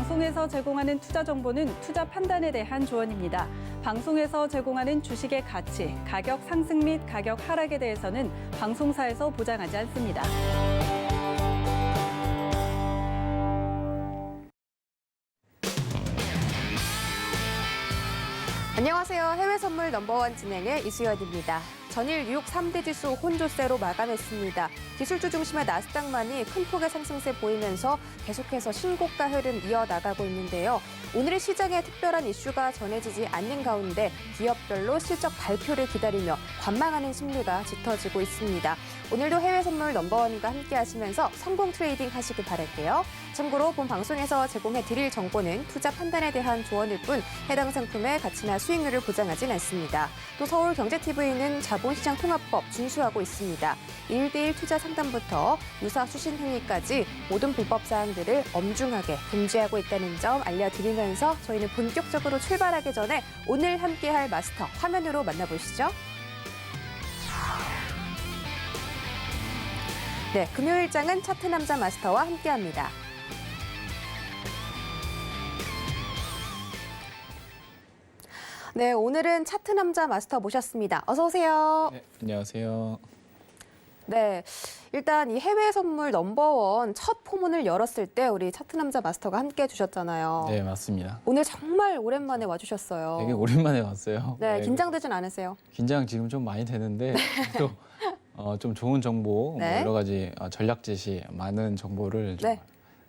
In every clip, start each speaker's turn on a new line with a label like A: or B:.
A: 방송에서 제공하는 투자 정보는 투자 판단에 대한 조언입니다. 방송에서 제공하는 주식의 가치, 가격 상승 및 가격 하락에 대해서는 방송사에서 보장하지 않습니다.
B: 안녕하세요. 해외 선물 넘버원 진행의 이수연입니다. 전일 뉴욕 3대 지수 혼조세로 마감했습니다. 기술주 중심의 나스닥만이 큰 폭의 상승세 보이면서 계속해서 신고가 흐름 이어나가고 있는데요. 오늘의 시장에 특별한 이슈가 전해지지 않는 가운데 기업별로 실적 발표를 기다리며 관망하는 심리가 짙어지고 있습니다. 오늘도 해외 선물 넘버원과 함께 하시면서 성공 트레이딩 하시길 바랄게요. 참고로 본 방송에서 제공해드릴 정보는 투자 판단에 대한 조언일 뿐 해당 상품의 가치나 수익률을 보장하진 않습니다. 또 서울경제TV는 자본시장 통합법 준수하고 있습니다. 1대1 투자 상담부터 유사 수신 행위까지 모든 불법 사항들을 엄중하게 금지하고 있다는 점 알려드리면서 저희는 본격적으로 출발하기 전에 오늘 함께할 마스터 화면으로 만나보시죠. 네, 금요일장은 차트 남자 마스터와 함께합니다. 네, 오늘은 차트 남자 마스터 모셨습니다. 어서 오세요.
C: 네, 안녕하세요.
B: 네, 일단 이 해외 선물 넘버원 첫 포문을 열었을 때 우리 차트 남자 마스터가 함께 해주셨잖아요.
C: 네, 맞습니다.
B: 오늘 정말 오랜만에 와주셨어요.
C: 되게 오랜만에 왔어요.
B: 네, 긴장되진 않으세요?
C: 긴장 지금 좀 많이 되는데 또 좀 좋은 정보,
B: 네.
C: 뭐 여러 가지 전략 제시, 많은 정보를 좀
B: 네.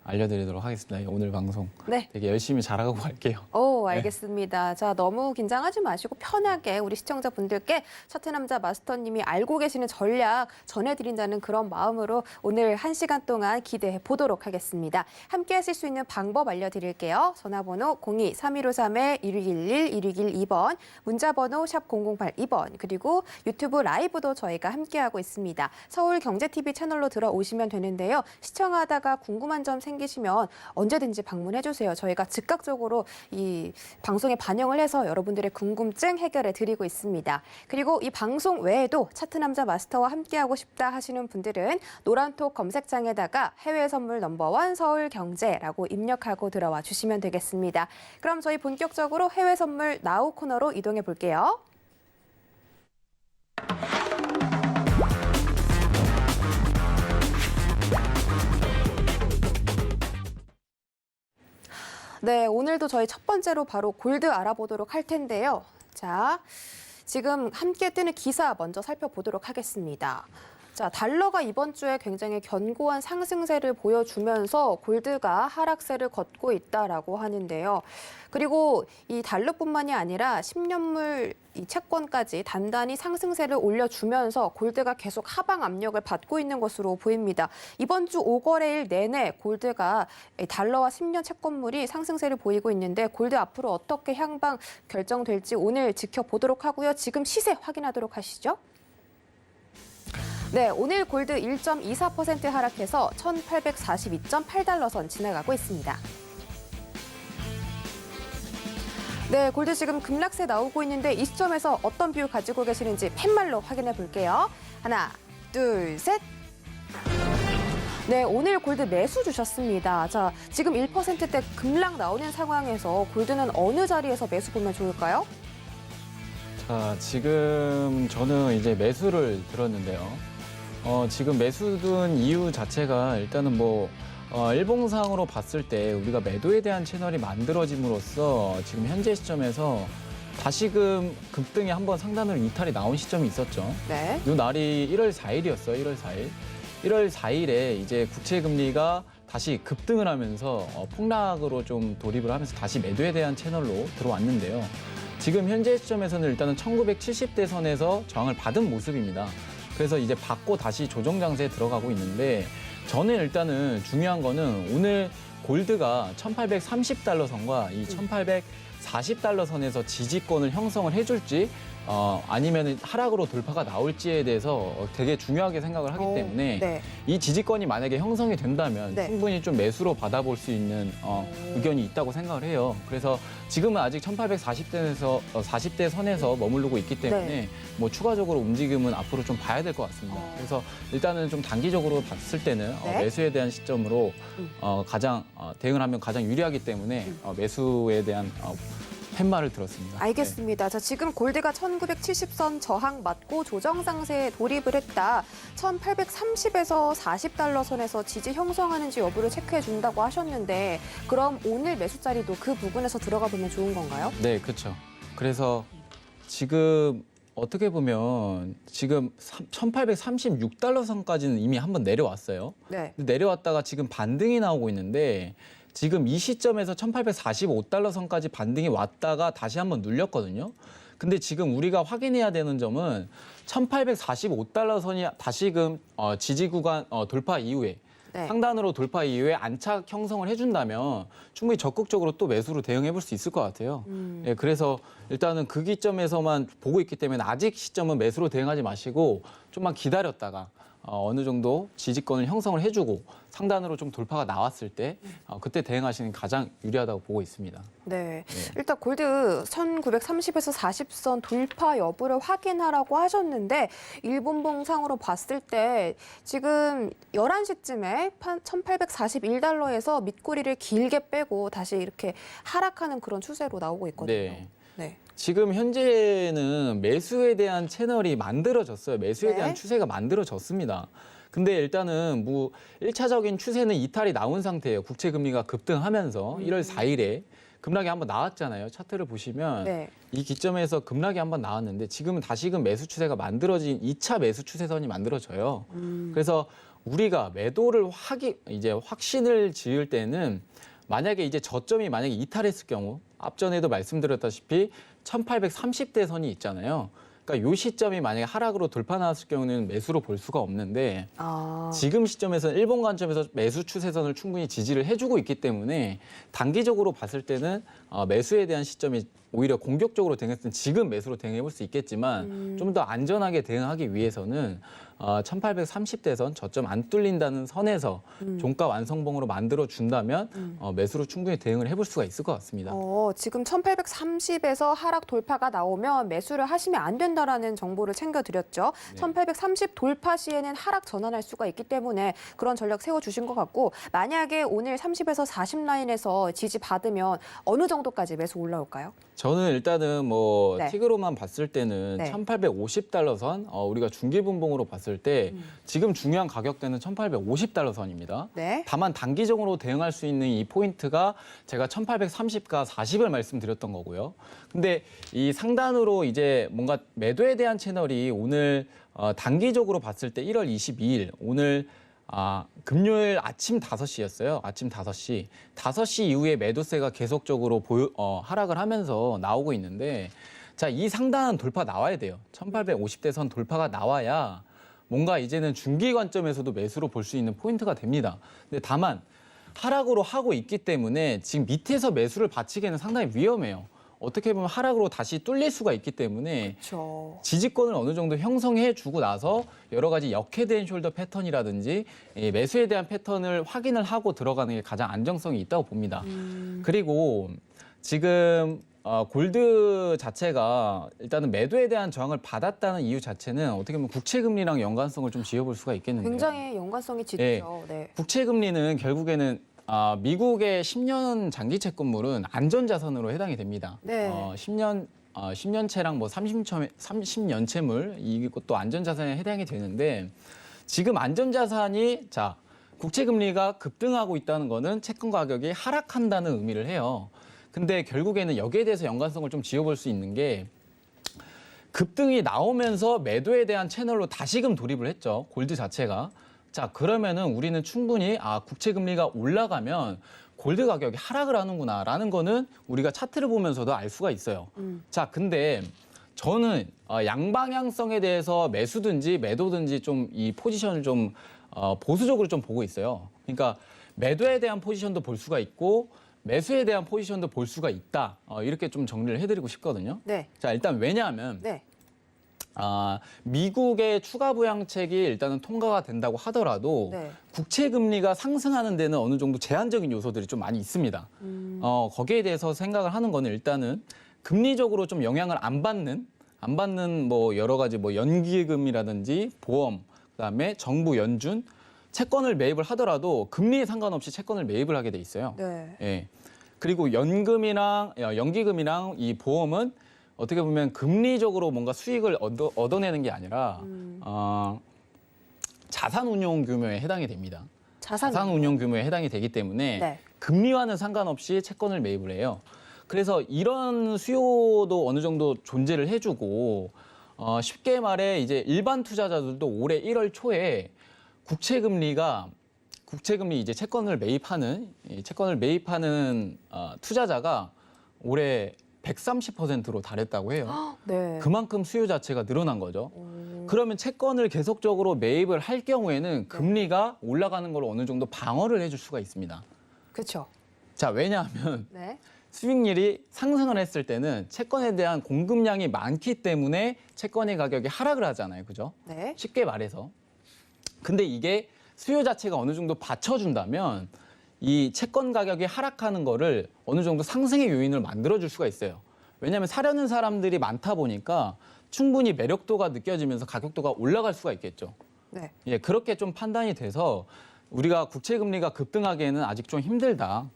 C: 알려드리도록 하겠습니다. 오늘 방송
B: 네.
C: 되게 열심히 잘하고 갈게요.
B: 오, 알겠습니다. 자, 너무 긴장하지 마시고 편하게 우리 시청자분들께 차트 남자 마스터님이 알고 계시는 전략 전해드린다는 그런 마음으로 오늘 1시간 동안 기대해 보도록 하겠습니다. 함께 하실 수 있는 방법 알려드릴게요. 전화번호 02-3153-1611-1612번, 문자번호 샵 0082번, 그리고 유튜브 라이브도 저희가 함께하고 있습니다. 서울경제TV 채널로 들어오시면 되는데요. 시청하다가 궁금한 점 생기시면 언제든지 방문해주세요. 저희가 즉각적으로 이 방송에 반영을 해서 여러분들의 궁금증 해결해 드리고 있습니다. 그리고 이 방송 외에도 차트 남자 마스터와 함께하고 싶다 하시는 분들은 노란톡 검색창에다가 해외 선물 넘버원 서울경제라고 입력하고 들어와 주시면 되겠습니다. 그럼 저희 본격적으로 해외 선물 나우 코너로 이동해 볼게요. 네, 오늘도 저희 첫 번째로 바로 골드 알아보도록 할 텐데요. 자, 지금 함께 뜨는 기사 먼저 살펴보도록 하겠습니다. 자, 달러가 이번 주에 굉장히 견고한 상승세를 보여주면서 골드가 하락세를 걷고 있다라고 하는데요. 그리고 이 달러뿐만이 아니라 10년물 이 채권까지 단단히 상승세를 올려주면서 골드가 계속 하방 압력을 받고 있는 것으로 보입니다. 이번 주 5거래일 내내 골드가 달러와 10년 채권물이 상승세를 보이고 있는데 골드 앞으로 어떻게 향방 결정될지 오늘 지켜보도록 하고요. 지금 시세 확인하도록 하시죠. 네, 오늘 골드 1.24% 하락해서 1,842.8달러 선 지나가고 있습니다. 네, 골드 지금 급락세 나오고 있는데 이 시점에서 어떤 뷰 가지고 계시는지 팻말로 확인해 볼게요. 하나, 둘, 셋. 네, 오늘 골드 매수 주셨습니다. 자, 지금 1%대 급락 나오는 상황에서 골드는 어느 자리에서 매수 보면 좋을까요?
C: 자, 지금 저는 이제 매수를 들었는데요. 지금 매수 든 이유 자체가 일단은 일봉상으로 봤을 때 우리가 매도에 대한 채널이 만들어짐으로써 지금 현재 시점에서 다시금 급등이 한번 상단으로 이탈이 나온 시점이 있었죠.
B: 네.
C: 이 날이 1월 4일이었어요. 1월 4일. 1월 4일에 이제 국채 금리가 다시 급등을 하면서 폭락으로 좀 돌입을 하면서 다시 매도에 대한 채널로 들어왔는데요. 지금 현재 시점에서는 일단은 1970대 선에서 저항을 받은 모습입니다. 그래서 이제 받고 다시 조정 장세에 들어가고 있는데 저는 일단은 중요한 거는 오늘 골드가 1830달러 선과 이 1840달러 선에서 지지권을 형성을 해줄지 아니면 하락으로 돌파가 나올지에 대해서 되게 중요하게 생각을 하기 때문에
B: 네.
C: 이 지지권이 만약에 형성이 된다면
B: 네.
C: 충분히 좀 매수로 받아볼 수 있는 의견이 있다고 생각을 해요. 그래서 지금은 아직 1840대에서 40대 선에서 머무르고 있기 때문에
B: 네.
C: 뭐 추가적으로 움직임은 앞으로 좀 봐야 될 것 같습니다. 그래서 일단은 좀 단기적으로 봤을 때는
B: 네.
C: 매수에 대한 시점으로 가장 대응을 하면 가장 유리하기 때문에 매수에 대한 팻말을 들었습니다.
B: 알겠습니다. 자, 지금 골드가 1970선 저항 맞고 조정 상세에 돌입을 했다. 1830에서 40달러 선에서 지지 형성하는지 여부를 체크해 준다고 하셨는데 그럼 오늘 매수 자리도 그 부분에서 들어가 보면 좋은 건가요?
C: 네, 그렇죠. 그래서 지금 어떻게 보면 지금 1836달러 선까지는 이미 한번 내려왔어요.
B: 네.
C: 내려왔다가 지금 반등이 나오고 있는데 지금 이 시점에서 1845달러 선까지 반등이 왔다가 다시 한번 눌렸거든요. 근데 지금 우리가 확인해야 되는 점은 1845달러 선이 다시금 지지 구간 돌파 이후에
B: 네.
C: 상단으로 돌파 이후에 안착 형성을 해준다면 충분히 적극적으로 또 매수로 대응해 볼 수 있을 것 같아요. 예, 그래서 일단은 그 기점에서만 보고 있기 때문에 아직 시점은 매수로 대응하지 마시고 좀만 기다렸다가 어느 정도 지지권을 형성을 해주고 상단으로 좀 돌파가 나왔을 때 그때 대응하시는 게 가장 유리하다고 보고 있습니다.
B: 네. 일단 골드 1930에서 40선 돌파 여부를 확인하라고 하셨는데 일본봉상으로 봤을 때 지금 11시쯤에 1841달러에서 밑꼬리를 길게 빼고 다시 이렇게 하락하는 그런 추세로 나오고 있거든요.
C: 네.
B: 네.
C: 지금 현재는 매수에 대한 채널이 만들어졌어요. 매수에
B: 네.
C: 대한 추세가 만들어졌습니다. 근데 일단은 뭐 1차적인 추세는 이탈이 나온 상태예요. 국채 금리가 급등하면서 1월 4일에 급락이 한번 나왔잖아요. 차트를 보시면
B: 네.
C: 이 기점에서 급락이 한번 나왔는데 지금은 다시금 매수 추세가 만들어진 2차 매수 추세선이 만들어져요. 그래서 우리가 매도를 이제 확신을 지을 때는 만약에 이제 저점이 만약에 이탈했을 경우 앞전에도 말씀드렸다시피 1830대 선이 있잖아요. 그러니까 이 시점이 만약에 하락으로 돌파 나왔을 경우는 매수로 볼 수가 없는데 지금 시점에서는 일본 관점에서 매수 추세선을 충분히 지지를 해주고 있기 때문에 단기적으로 봤을 때는 매수에 대한 시점이 오히려 공격적으로 대응했을 때는 지금 매수로 대응해 볼 수 있겠지만 좀 더 안전하게 대응하기 위해서는 1830대선 저점 안 뚫린다는 선에서 종가 완성봉으로 만들어준다면 매수로 충분히 대응을 해볼 수가 있을 것 같습니다.
B: 지금 1830에서 하락 돌파가 나오면 매수를 하시면 안 된다라는 정보를 챙겨드렸죠.
C: 네.
B: 1830 돌파 시에는 하락 전환할 수가 있기 때문에 그런 전략 세워주신 것 같고 만약에 오늘 30에서 40 라인에서 지지 받으면 어느 정도까지 매수 올라올까요?
C: 저는 일단은 뭐
B: 네.
C: 틱으로만 봤을 때는
B: 네.
C: 1850달러 선, 우리가 중기분봉으로 봤을 때 지금 중요한 가격대는 1850달러 선입니다.
B: 네.
C: 다만 단기적으로 대응할 수 있는 이 포인트가 제가 1830과 40을 말씀드렸던 거고요. 근데 이 상단으로 이제 뭔가 매도에 대한 채널이 오늘 단기적으로 봤을 때 1월 22일 오늘 금요일 아침 5시였어요. 아침 5시. 5시 이후에 매도세가 계속적으로 하락을 하면서 나오고 있는데 자, 이 상단은 돌파 나와야 돼요. 1850대 선 돌파가 나와야 뭔가 이제는 중기 관점에서도 매수로 볼 수 있는 포인트가 됩니다. 근데 다만 하락으로 하고 있기 때문에 지금 밑에서 매수를 받치기에는 상당히 위험해요. 어떻게 보면 하락으로 다시 뚫릴 수가 있기 때문에
B: 그렇죠.
C: 지지권을 어느 정도 형성해 주고 나서 여러 가지 역헤드앤 숄더 패턴이라든지 매수에 대한 패턴을 확인을 하고 들어가는 게 가장 안정성이 있다고 봅니다. 그리고 지금 골드 자체가 일단은 매도에 대한 저항을 받았다는 이유 자체는 어떻게 보면 국채 금리랑 연관성을 좀 지어볼 수가 있겠는데요.
B: 굉장히 연관성이 짙죠. 네.
C: 국채 금리는 결국에는 미국의 10년 장기 채권물은 안전자산으로 해당이 됩니다.
B: 네.
C: 10년채랑 뭐 30년채물 이것도 안전자산에 해당이 되는데 지금 안전자산이 국채 금리가 급등하고 있다는 거는 채권 가격이 하락한다는 의미를 해요. 근데 결국에는 여기에 대해서 연관성을 좀 지어볼 수 있는 게 급등이 나오면서 매도에 대한 채널로 다시금 돌입을 했죠. 골드 자체가. 자, 그러면은 우리는 충분히 국채 금리가 올라가면 골드 가격이 하락을 하는구나라는 거는 우리가 차트를 보면서도 알 수가 있어요. 자, 근데 저는 양방향성에 대해서 매수든지 매도든지 좀 이 포지션을 좀 보수적으로 좀 보고 있어요. 그러니까 매도에 대한 포지션도 볼 수가 있고 매수에 대한 포지션도 볼 수가 있다. 이렇게 좀 정리를 해드리고 싶거든요.
B: 네.
C: 자, 일단 왜냐하면
B: 네.
C: 미국의 추가 부양책이 일단은 통과가 된다고 하더라도
B: 네.
C: 국채 금리가 상승하는 데는 어느 정도 제한적인 요소들이 좀 많이 있습니다. 거기에 대해서 생각을 하는 거는 일단은 금리적으로 좀 영향을 안 받는 뭐 여러 가지 뭐 연기금이라든지 보험, 그다음에 정부 연준, 채권을 매입을 하더라도 금리에 상관없이 채권을 매입을 하게 돼 있어요.
B: 네.
C: 예. 그리고 연기금이랑 이 보험은 어떻게 보면 금리적으로 뭔가 수익을 얻어내는 게 아니라 자산 운용 규모에 해당이 됩니다. 자산 운용 규모에 해당이 되기 때문에
B: 네.
C: 금리와는 상관없이 채권을 매입을 해요. 그래서 이런 수요도 어느 정도 존재를 해주고 쉽게 말해 이제 일반 투자자들도 올해 1월 초에 국채 금리 이제 채권을 매입하는 투자자가 올해 130%로 달했다고 해요.
B: 네.
C: 그만큼 수요 자체가 늘어난 거죠. 그러면 채권을 계속적으로 매입을 할 경우에는 금리가 올라가는 걸 어느 정도 방어를 해줄 수가 있습니다.
B: 그렇죠.
C: 자, 왜냐하면
B: 네.
C: 수익률이 상승을 했을 때는 채권에 대한 공급량이 많기 때문에 채권의 가격이 하락을 하잖아요. 그죠?
B: 네.
C: 쉽게 말해서. 근데 이게 수요 자체가 어느 정도 받쳐준다면 이 채권 가격이 하락하는 거를 어느 정도 상승의 요인을 만들어줄 수가 있어요. 왜냐하면 사려는 사람들이 많다 보니까 충분히 매력도가 느껴지면서 가격도가 올라갈 수가 있겠죠.
B: 네.
C: 예, 그렇게 좀 판단이 돼서 우리가 국채 금리가 급등하기에는 아직 좀 힘들다.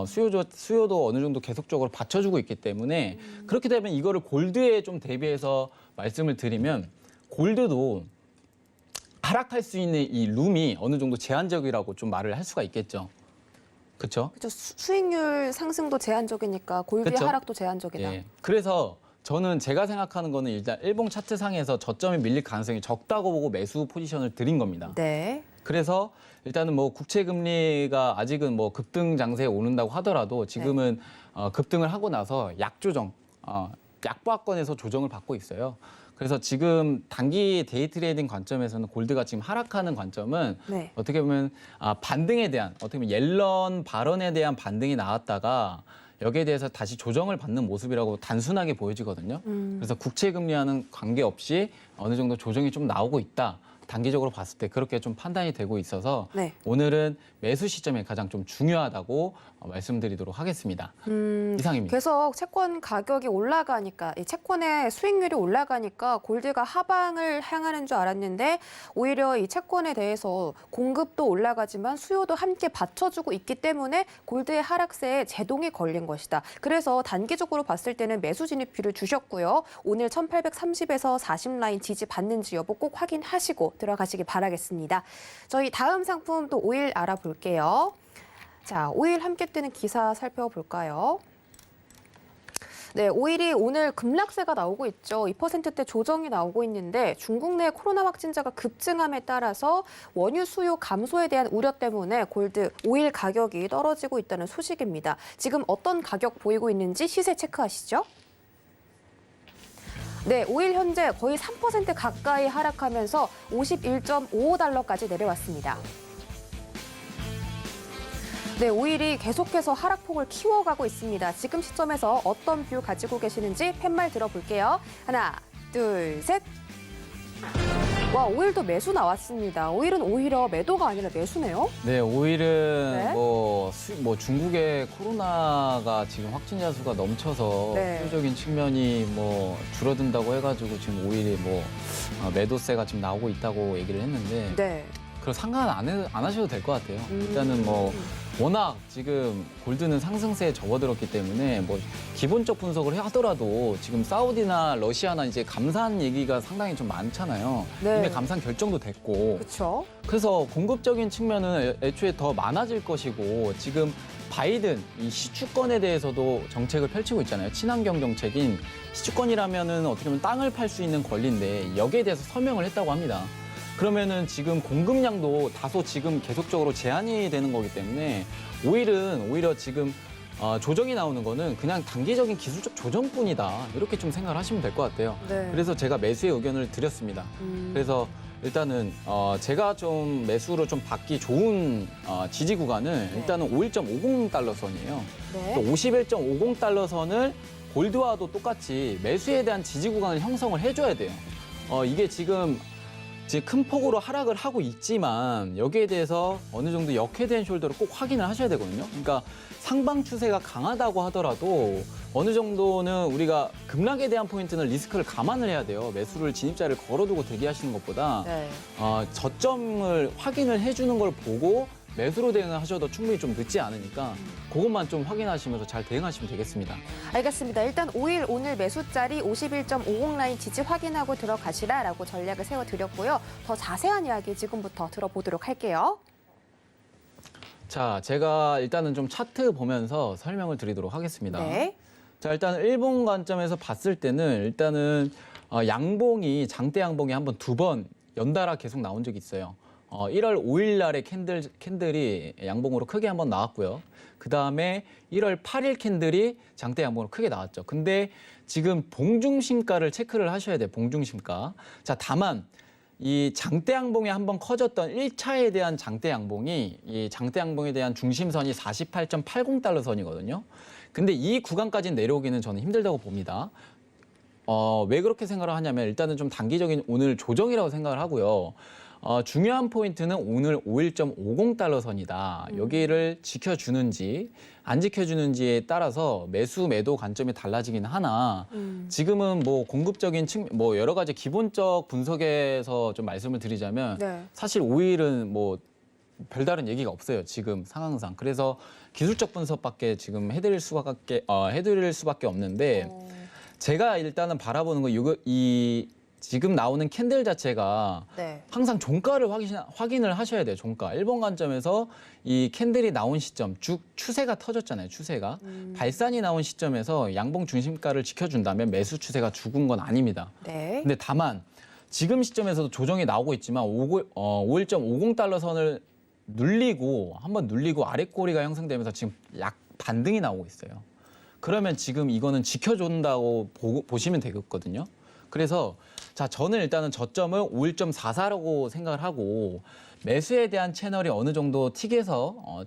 C: 수요도 어느 정도 계속적으로 받쳐주고 있기 때문에 그렇게 되면 이거를 골드에 좀 대비해서 말씀을 드리면 골드도 하락할 수 있는 이 룸이 어느 정도 제한적이라고 좀 말을 할 수가 있겠죠. 그렇죠?
B: 그렇죠. 수익률 상승도 제한적이니까 골드의
C: 그쵸?
B: 하락도 제한적이다.
C: 예. 그래서 저는 제가 생각하는 거는 일단 일봉 차트 상에서 저점이 밀릴 가능성이 적다고 보고 매수 포지션을 드린 겁니다.
B: 네.
C: 그래서 일단은 뭐 국채 금리가 아직은 뭐 급등 장세에 오른다고 하더라도 지금은 급등을 하고 나서 약조정, 약보합권에서 조정을 받고 있어요. 그래서 지금 단기 데이 트레이딩 관점에서는 골드가 지금 하락하는 관점은
B: 네.
C: 어떻게 보면 반등에 대한 어떻게 보면 옐런 발언에 대한 반등이 나왔다가 여기에 대해서 다시 조정을 받는 모습이라고 단순하게 보여지거든요. 그래서 국채 금리와는 관계없이 어느 정도 조정이 좀 나오고 있다. 단기적으로 봤을 때 그렇게 좀 판단이 되고 있어서
B: 네.
C: 오늘은 매수 시점이 가장 좀 중요하다고 말씀드리도록 하겠습니다. 이상입니다.
B: 계속 채권 가격이 올라가니까 이 채권의 수익률이 올라가니까 골드가 하방을 향하는 줄 알았는데 오히려 이 채권에 대해서 공급도 올라가지만 수요도 함께 받쳐주고 있기 때문에 골드의 하락세에 제동이 걸린 것이다. 그래서 단기적으로 봤을 때는 매수 진입비를 주셨고요. 오늘 1830에서 40 라인 지지 받는지 여부 꼭 확인하시고 들어가시기 바라겠습니다. 저희 다음 상품 또 오일 알아볼게요. 자, 오일 함께 뜨는 기사 살펴볼까요? 네, 오일이 오늘 급락세가 나오고 있죠. 2%대 조정이 나오고 있는데 중국 내 코로나 확진자가 급증함에 따라서 원유 수요 감소에 대한 우려 때문에 골드, 오일 가격이 떨어지고 있다는 소식입니다. 지금 어떤 가격 보이고 있는지 시세 체크하시죠. 네, 오일 현재 거의 3% 가까이 하락하면서 51.55달러까지 내려왔습니다. 네, 오일이 계속해서 하락폭을 키워가고 있습니다. 지금 시점에서 어떤 뷰 가지고 계시는지 팻말 들어볼게요. 하나, 둘, 셋. 와, 오일도 매수 나왔습니다. 오일은 오히려 매도가 아니라 매수네요.
C: 네, 오일은
B: 네.
C: 뭐 중국의 코로나가 지금 확진자 수가 넘쳐서
B: 네.
C: 수요적인 측면이 뭐 줄어든다고 해가지고 지금 오일이 뭐 매도세가 지금 나오고 있다고 얘기를 했는데
B: 네.
C: 그럼 상관 안 하셔도 될 것 같아요. 일단은 뭐 워낙 지금 골드는 상승세에 접어들었기 때문에 뭐 기본적 분석을 하더라도 지금 사우디나 러시아나 이제 감산 얘기가 상당히 좀 많잖아요.
B: 네.
C: 이미 감산 결정도 됐고
B: 그렇죠.
C: 그래서 공급적인 측면은 애초에 더 많아질 것이고 지금 바이든 이 시추권에 대해서도 정책을 펼치고 있잖아요. 친환경 정책인 시추권이라면은 어떻게 보면 땅을 팔 수 있는 권리인데 여기에 대해서 서명을 했다고 합니다. 그러면은 지금 공급량도 다소 지금 계속적으로 제한이 되는 거기 때문에 오일은 오히려 지금 조정이 나오는 거는 그냥 단기적인 기술적 조정뿐이다. 이렇게 좀 생각을 하시면 될 것 같아요.
B: 네.
C: 그래서 제가 매수의 의견을 드렸습니다. 그래서 일단은 제가 좀 매수로 좀 받기 좋은 지지 구간은 일단은 51.50달러 선이에요.
B: 네.
C: 51.50달러 선을 골드와도 똑같이 매수에 대한 지지 구간을 형성을 해줘야 돼요. 이게 지금 큰 폭으로 하락을 하고 있지만 여기에 대해서 어느 정도 역회된 숄더를 꼭 확인을 하셔야 되거든요. 그러니까 상방 추세가 강하다고 하더라도 어느 정도는 우리가 급락에 대한 포인트는 리스크를 감안을 해야 돼요. 매수를 진입자를 걸어두고 대기하시는 것보다
B: 네.
C: 저점을 확인을 해주는 걸 보고 매수로 대응을 하셔도 충분히 좀 늦지 않으니까 그것만 좀 확인하시면서 잘 대응하시면 되겠습니다.
B: 알겠습니다. 일단 5일 오늘 매수자리 51.50 라인 지지 확인하고 들어가시라라고 전략을 세워드렸고요. 더 자세한 이야기 지금부터 들어보도록 할게요.
C: 자, 제가 일단은 좀 차트 보면서 설명을 드리도록 하겠습니다.
B: 네.
C: 자, 일단 일본 관점에서 봤을 때는 일단은 양봉이 장대 양봉이 한번 2번 연달아 계속 나온 적이 있어요. 1월 5일 날에 캔들이 양봉으로 크게 한번 나왔고요. 그다음에 1월 8일 캔들이 장대 양봉으로 크게 나왔죠. 근데 지금 봉중심가를 체크를 하셔야 돼요. 봉중심가. 자, 다만 이 장대 양봉이 한번 커졌던 1차에 대한 장대 양봉이 이 장대 양봉에 대한 중심선이 48.80달러 선이거든요. 근데 이 구간까지 내려오기는 저는 힘들다고 봅니다. 왜 그렇게 생각을 하냐면 일단은 좀 단기적인 오늘 조정이라고 생각을 하고요. 중요한 포인트는 오늘 51.50달러 선이다. 여기를 지켜주는지 안 지켜주는지에 따라서 매수 매도 관점이 달라지긴 하나 지금은 뭐 공급적인 뭐 여러 가지 기본적 분석에서 좀 말씀을 드리자면
B: 네.
C: 사실 5일은 뭐 별다른 얘기가 없어요. 지금 상황상. 그래서 기술적 분석밖에 지금 해드릴 수밖에 없는데 제가 일단은 바라보는 거 이 지금 나오는 캔들 자체가
B: 네.
C: 항상 종가를 확인을 하셔야 돼요. 종가. 일본 관점에서 이 캔들이 나온 시점, 추세가 터졌잖아요. 추세가. 발산이 나온 시점에서 양봉 중심가를 지켜준다면 매수 추세가 죽은 건 아닙니다.
B: 네.
C: 근데 다만 지금 시점에서도 조정이 나오고 있지만 51.50달러 선을 한번 눌리고 아랫꼬리가 형성되면서 지금 약 반등이 나오고 있어요. 그러면 지금 이거는 지켜준다고 보시면 되겠거든요. 그래서 자, 저는 일단은 저점을 51.44라고 생각을 하고 매수에 대한 채널이 어느 정도 틱으로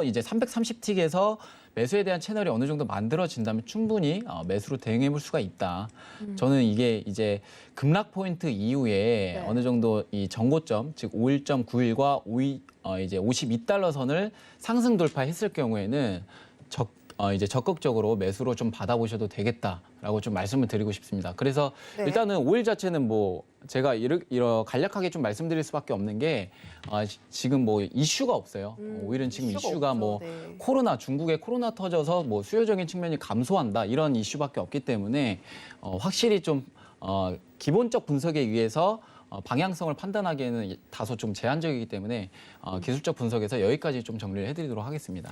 C: 이제 330틱에서 매수에 대한 채널이 어느 정도 만들어진다면 충분히 매수로 대응해 볼 수가 있다. 저는 이게 이제 급락 포인트 이후에
B: 네.
C: 어느 정도 이 전고점, 즉 51.91과 이제 52달러 선을 상승 돌파했을 경우에는 이제 적극적으로 매수로 좀 받아보셔도 되겠다라고 좀 말씀을 드리고 싶습니다. 그래서
B: 네.
C: 일단은 5일 자체는 뭐 제가 간략하게 좀 말씀드릴 수밖에 없는 게 지금 뭐 이슈가 없어요. 5일은 지금 이슈가
B: 없죠.
C: 뭐
B: 네.
C: 중국의 코로나 터져서 뭐 수요적인 측면이 감소한다 이런 이슈밖에 없기 때문에 확실히 좀 기본적 분석에 의해서 방향성을 판단하기에는 다소 좀 제한적이기 때문에 기술적 분석에서 여기까지 좀 정리를 해드리도록 하겠습니다.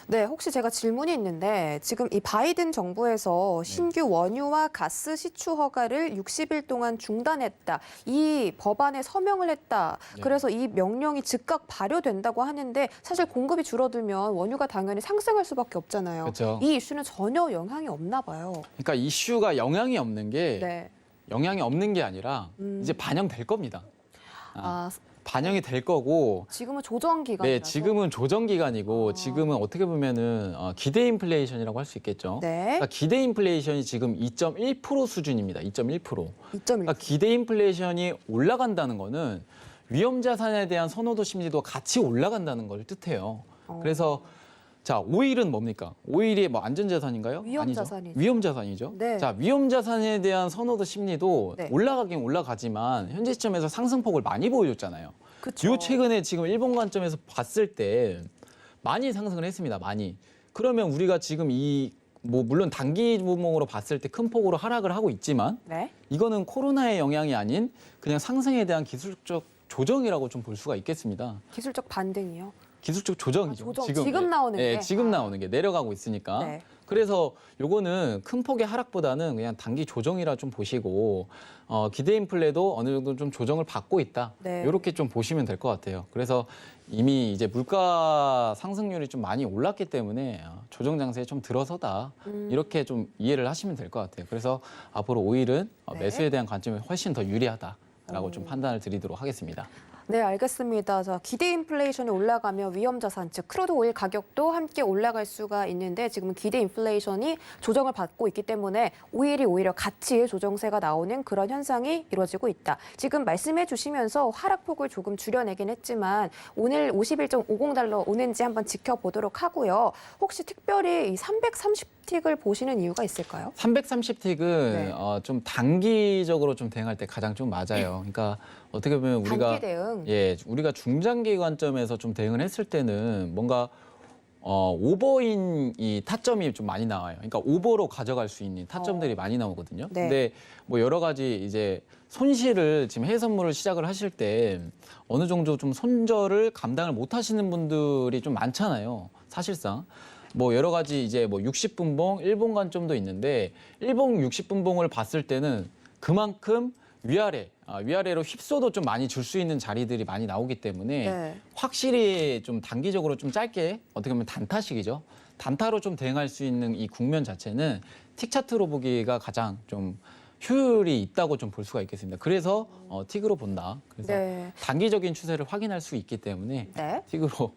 C: 네.
B: 네, 혹시 제가 질문이 있는데 지금 이 바이든 정부에서 신규 원유와 가스 시추 허가를 60일 동안 중단했다. 이 법안에 서명을 했다.
C: 네.
B: 그래서 이 명령이 즉각 발효된다고 하는데 사실 공급이 줄어들면 원유가 당연히 상승할 수밖에 없잖아요.
C: 그렇죠.
B: 이 이슈는 전혀 영향이 없나 봐요.
C: 그러니까 이슈가 영향이 없는 게
B: 네.
C: 영향이 없는 게 아니라 이제 반영될 겁니다.
B: 아,
C: 반영이 될 거고
B: 지금은 조정 기간이라서.
C: 네, 지금은 조정 기간이고 지금은 어떻게 보면은 기대 인플레이션이라고 할 수 있겠죠.
B: 네.
C: 그러니까 기대 인플레이션이 지금 2.1% 수준입니다. 2.1%.
B: 2.1%.
C: 그러니까 기대 인플레이션이 올라간다는 거는 위험 자산에 대한 선호도 심리도 같이 올라간다는 걸 뜻해요. 그래서 자, 5일은 뭡니까? 5일이 뭐 안전자산인가요?
B: 위험
C: 아니죠.
B: 자산이죠.
C: 위험 자산이죠.
B: 네.
C: 자, 위험 자산에 대한 선호도 심리도
B: 네.
C: 올라가긴 올라가지만 현재 시점에서 상승폭을 많이 보여줬잖아요.
B: 그쵸.
C: 요 최근에 지금 일본 관점에서 봤을 때 많이 상승을 했습니다. 많이. 그러면 우리가 지금 뭐 물론 단기 부목으로 봤을 때 큰 폭으로 하락을 하고 있지만
B: 네.
C: 이거는 코로나의 영향이 아닌 그냥 상승에 대한 기술적 조정이라고 좀 볼 수가 있겠습니다.
B: 기술적 반등이요.
C: 기술적 조정이죠.
B: 조정. 지금 나오는 게?
C: 지금 나오는 게 내려가고 있으니까.
B: 네.
C: 그래서 요거는 큰 폭의 하락보다는 그냥 단기 조정이라 좀 보시고 기대 인플레도 어느 정도 좀 조정을 받고 있다.
B: 네.
C: 이렇게 좀 보시면 될 것 같아요. 그래서 이미 이제 물가 상승률이 좀 많이 올랐기 때문에 조정 장세에 좀 들어서다. 이렇게 좀 이해를 하시면 될 것 같아요. 그래서 앞으로 5일은
B: 네.
C: 매수에 대한 관점이 훨씬 더 유리하다라고 좀 판단을 드리도록 하겠습니다.
B: 네, 알겠습니다. 자, 기대 인플레이션이 올라가면 위험자산, 즉 크루드 오일 가격도 함께 올라갈 수가 있는데 지금 기대 인플레이션이 조정을 받고 있기 때문에 오일이 오히려 가치의 조정세가 나오는 그런 현상이 이루어지고 있다. 지금 말씀해 주시면서 하락폭을 조금 줄여내긴 했지만 오늘 51.50달러 오는지 한번 지켜보도록 하고요. 혹시 특별히 이 330틱을 보시는 이유가 있을까요?
C: 330틱은
B: 네.
C: 좀 단기적으로 좀 대응할 때 가장 좀 맞아요. 그러니까 어떻게 보면
B: 단기 대응.
C: 우리가 중장기 관점에서 좀 대응을 했을 때는 뭔가 오버인 이 타점이 좀 많이 나와요. 그러니까 오버로 가져갈 수 있는 타점들이 많이 나오거든요.
B: 네.
C: 근데 뭐 여러 가지 이제 손실을 지금 해외 선물을 시작을 하실 때 어느 정도 좀 손절을 감당을 못 하시는 분들이 좀 많잖아요. 사실상. 뭐 여러 가지 이제 뭐 60분봉, 일본 관점도 있는데 일본 60분봉을 봤을 때는 그만큼 위아래로 휩소도 좀 많이 줄 수 있는 자리들이 많이 나오기 때문에
B: 네.
C: 확실히 좀 단기적으로 좀 짧게 어떻게 보면 단타식이죠. 단타로 좀 대응할 수 있는 이 국면 자체는 틱 차트로 보기가 가장 좀 효율이 있다고 좀 볼 수가 있겠습니다. 그래서 틱으로 본다. 그래서
B: 네.
C: 단기적인 추세를 확인할 수 있기 때문에
B: 네.
C: 틱으로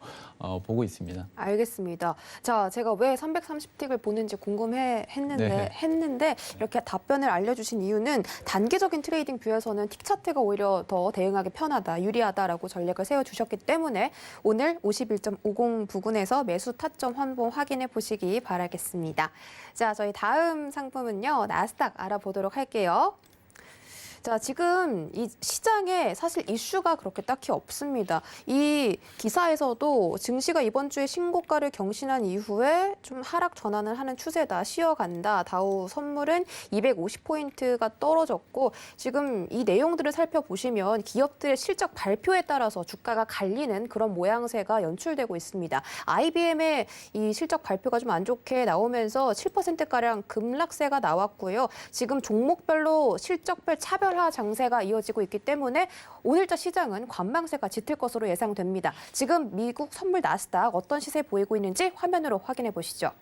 C: 보고 있습니다.
B: 알겠습니다. 자, 제가 왜 330틱을 보는지
C: 네.
B: 했는데 이렇게 답변을 알려주신 이유는 단기적인 트레이딩 뷰에서는 틱 차트가 오히려 더 대응하기 편하다, 유리하다라고 전략을 세워주셨기 때문에 오늘 51.50 부근에서 매수 타점 환봉 확인해 보시기 바라겠습니다. 자, 저희 다음 상품은요, 나스닥 알아보도록 할게요. 자, 지금 이 시장에 사실 이슈가 그렇게 딱히 없습니다. 이 기사에서도 증시가 이번 주에 신고가를 경신한 이후에 좀 하락 전환을 하는 추세다, 쉬어간다. 다우 선물은 250포인트가 떨어졌고 지금 이 내용들을 살펴보시면 기업들의 실적 발표에 따라서 주가가 갈리는 그런 모양새가 연출되고 있습니다. IBM의 이 실적 발표가 좀 안 좋게 나오면서 7%가량 급락세가 나왔고요. 지금 종목별로 실적별 차별화 장세가 이어지고 있기 때문에 오늘자 시장은 관망세가 짙을 것으로 예상됩니다. 지금 미국 선물 나스닥 어떤 시세 보이고 있는지 화면으로 확인해 보시죠.